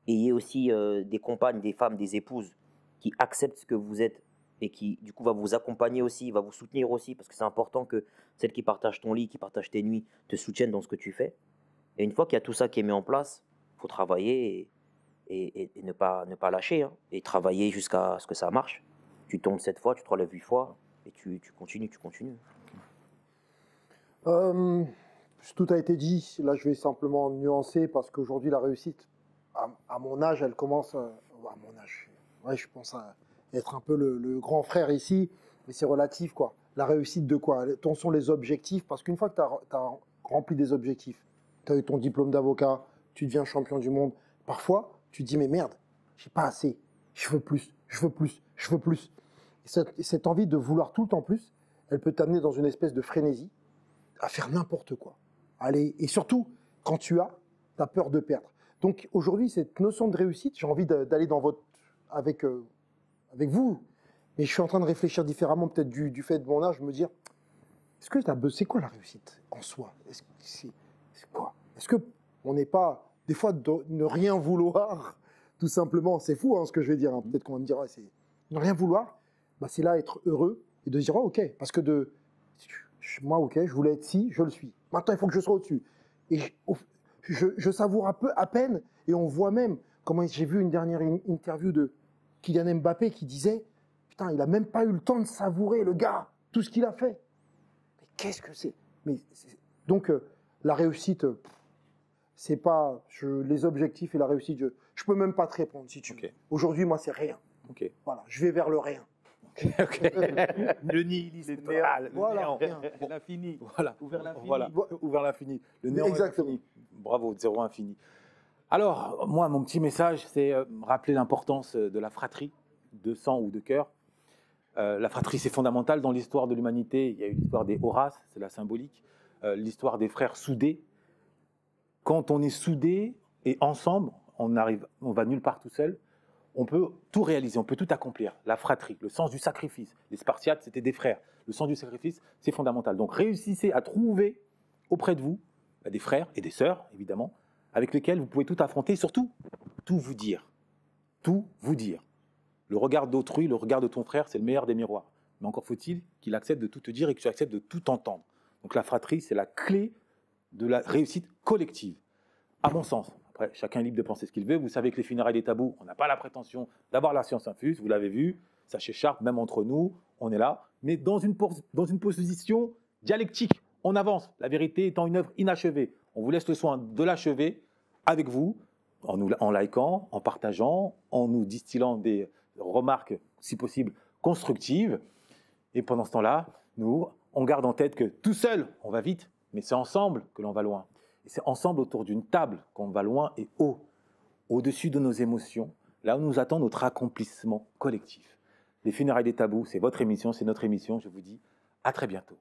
Ayez aussi des compagnes, des femmes, des épouses qui acceptent ce que vous êtes et qui du coup va vous accompagner aussi, va vous soutenir aussi, parce que c'est important que celles qui partagent ton lit, qui partagent tes nuits, te soutiennent dans ce que tu fais. Et une fois qu'il y a tout ça qui est mis en place, il faut travailler et ne pas lâcher, hein, et travailler jusqu'à ce que ça marche. Tu tombes 7 fois, tu te relèves 8 fois, et tu continues. Tout a été dit. Là, je vais simplement nuancer parce qu'aujourd'hui, la réussite, à mon âge, elle commence. À mon âge, ouais, je pense à être un peu le grand frère ici, mais c'est relatif, quoi. La réussite de quoi? Quels sont les objectifs? Parce qu'une fois que tu as rempli des objectifs, tu as eu ton diplôme d'avocat, tu deviens champion du monde. Parfois, tu te dis, mais merde, j'ai pas assez. Je veux plus, je veux plus, je veux plus. Et cette envie de vouloir tout le temps plus, elle peut t'amener dans une espèce de frénésie à faire n'importe quoi. Allez, et surtout, quand tu as peur de perdre. Donc aujourd'hui, cette notion de réussite, j'ai envie d'aller avec vous, mais je suis en train de réfléchir différemment, peut-être du fait de mon âge, me dire, c'est quoi la réussite en soi? C'est quoi? Est-ce qu'on n'est pas, des fois, de ne rien vouloir, tout simplement, c'est fou ce que je vais dire, hein. Peut-être qu'on va me dire, ouais, c'est ne rien vouloir, bah, c'est là être heureux et de dire, oh, ok, parce que moi, ok, je voulais être ci, je le suis. Maintenant, il faut que je sois au-dessus. Et je savoure à peine, et on voit même comment j'ai vu une dernière interview de Kylian Mbappé qui disait, putain, il n'a même pas eu le temps de savourer, le gars, tout ce qu'il a fait. Mais qu'est-ce que c'est? Donc, la réussite, c'est pas les objectifs et la réussite, je peux même pas te répondre si tu veux. Aujourd'hui, moi, c'est rien. Voilà, je vais vers le rien. Le nihilisme total, voilà, néant, l'infini. Voilà. Ouvert l'infini. Le néant. Exactement. L'infini. Bravo, zéro infini. Alors, moi, mon petit message, c'est rappeler l'importance de la fratrie, de sang ou de cœur. La fratrie, c'est fondamental dans l'histoire de l'humanité. Il y a eu l'histoire des Horaces, c'est la symbolique. L'histoire des frères soudés. Quand on est soudés et ensemble, on va nulle part tout seul. On peut tout réaliser, on peut tout accomplir. La fratrie, le sens du sacrifice. Les Spartiates, c'était des frères. Le sens du sacrifice, c'est fondamental. Donc réussissez à trouver auprès de vous des frères et des sœurs, évidemment, avec lesquels vous pouvez tout affronter et surtout, tout vous dire. Tout vous dire. Le regard d'autrui, le regard de ton frère, c'est le meilleur des miroirs. Mais encore faut-il qu'il accepte de tout te dire et que tu acceptes de tout entendre. Donc la fratrie, c'est la clé de la réussite collective, à mon sens. Après, chacun est libre de penser ce qu'il veut. Vous savez que les funérailles des tabous, on n'a pas la prétention d'avoir la science infuse. Vous l'avez vu, ça s'écharpe, même entre nous, on est là. Mais dans une position dialectique, on avance. La vérité étant une œuvre inachevée. On vous laisse le soin de l'achever avec vous, en likant, en partageant, en nous distillant des remarques, si possible, constructives. Et pendant ce temps-là, nous, on garde en tête que tout seul, on va vite, mais c'est ensemble que l'on va loin. Et c'est ensemble autour d'une table qu'on va loin et haut, au-dessus de nos émotions, là où nous attend notre accomplissement collectif. Les funérailles des tabous, c'est votre émission, c'est notre émission. Je vous dis à très bientôt.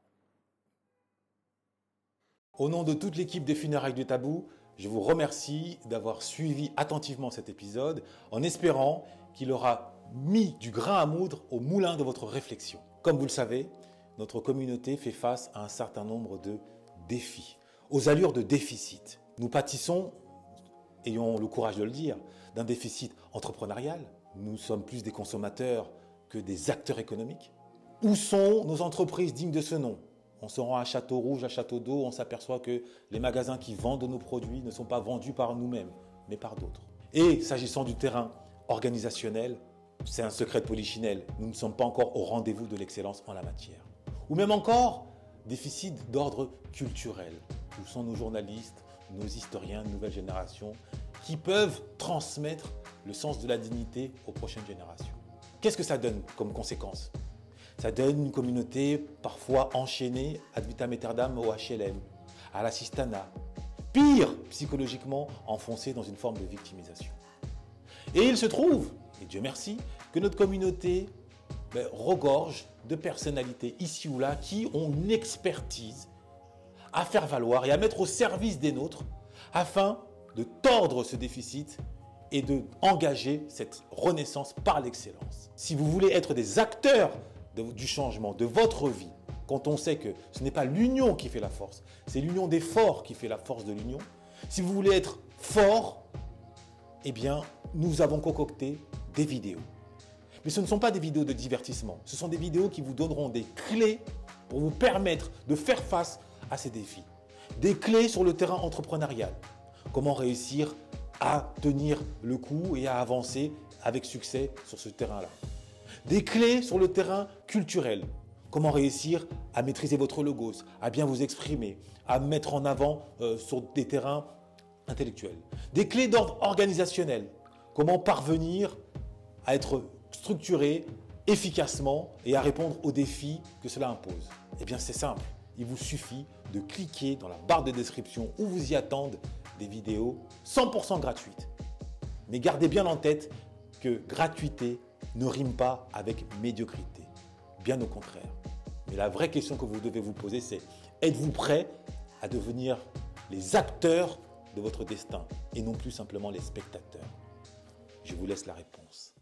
Au nom de toute l'équipe des funérailles du tabou, je vous remercie d'avoir suivi attentivement cet épisode en espérant qu'il aura mis du grain à moudre au moulin de votre réflexion. Comme vous le savez, notre communauté fait face à un certain nombre de défis, aux allures de déficit. Nous pâtissons, ayons le courage de le dire, d'un déficit entrepreneurial. Nous sommes plus des consommateurs que des acteurs économiques. Où sont nos entreprises dignes de ce nom? On se rend à Château Rouge, à Château d'Eau, on s'aperçoit que les magasins qui vendent nos produits ne sont pas vendus par nous-mêmes, mais par d'autres. Et s'agissant du terrain organisationnel, c'est un secret de polichinelle. Nous ne sommes pas encore au rendez-vous de l'excellence en la matière. Ou même encore, déficit d'ordre culturel. Où sont nos journalistes, nos historiens de nouvelle génération qui peuvent transmettre le sens de la dignité aux prochaines générations? Qu'est-ce que ça donne comme conséquence? Ça donne une communauté parfois enchaînée ad vitam aeternam au HLM, à l'assistanat. Pire, psychologiquement enfoncée dans une forme de victimisation. Et il se trouve, et Dieu merci, que notre communauté regorge de personnalités ici ou là qui ont une expertise à faire valoir et à mettre au service des nôtres afin de tordre ce déficit et d'engager cette renaissance par l'excellence. Si vous voulez être des acteurs du changement, de votre vie, quand on sait que ce n'est pas l'union qui fait la force, c'est l'union des forts qui fait la force de l'union. Si vous voulez être fort, eh bien, nous avons concocté des vidéos. Mais ce ne sont pas des vidéos de divertissement, ce sont des vidéos qui vous donneront des clés pour vous permettre de faire face à ces défis. Des clés sur le terrain entrepreneurial. Comment réussir à tenir le coup et à avancer avec succès sur ce terrain-là. Des clés sur le terrain culturel. Comment réussir à maîtriser votre logos, à bien vous exprimer, à mettre en avant sur des terrains intellectuels. Des clés d'ordre organisationnel. Comment parvenir à être structuré efficacement et à répondre aux défis que cela impose. Eh bien, c'est simple. Il vous suffit de cliquer dans la barre de description où vous y attendent des vidéos 100% gratuites. Mais gardez bien en tête que gratuité ne rime pas avec médiocrité. Bien au contraire. Mais la vraie question que vous devez vous poser, c'est êtes-vous prêt à devenir les acteurs de votre destin et non plus simplement les spectateurs? Je vous laisse la réponse.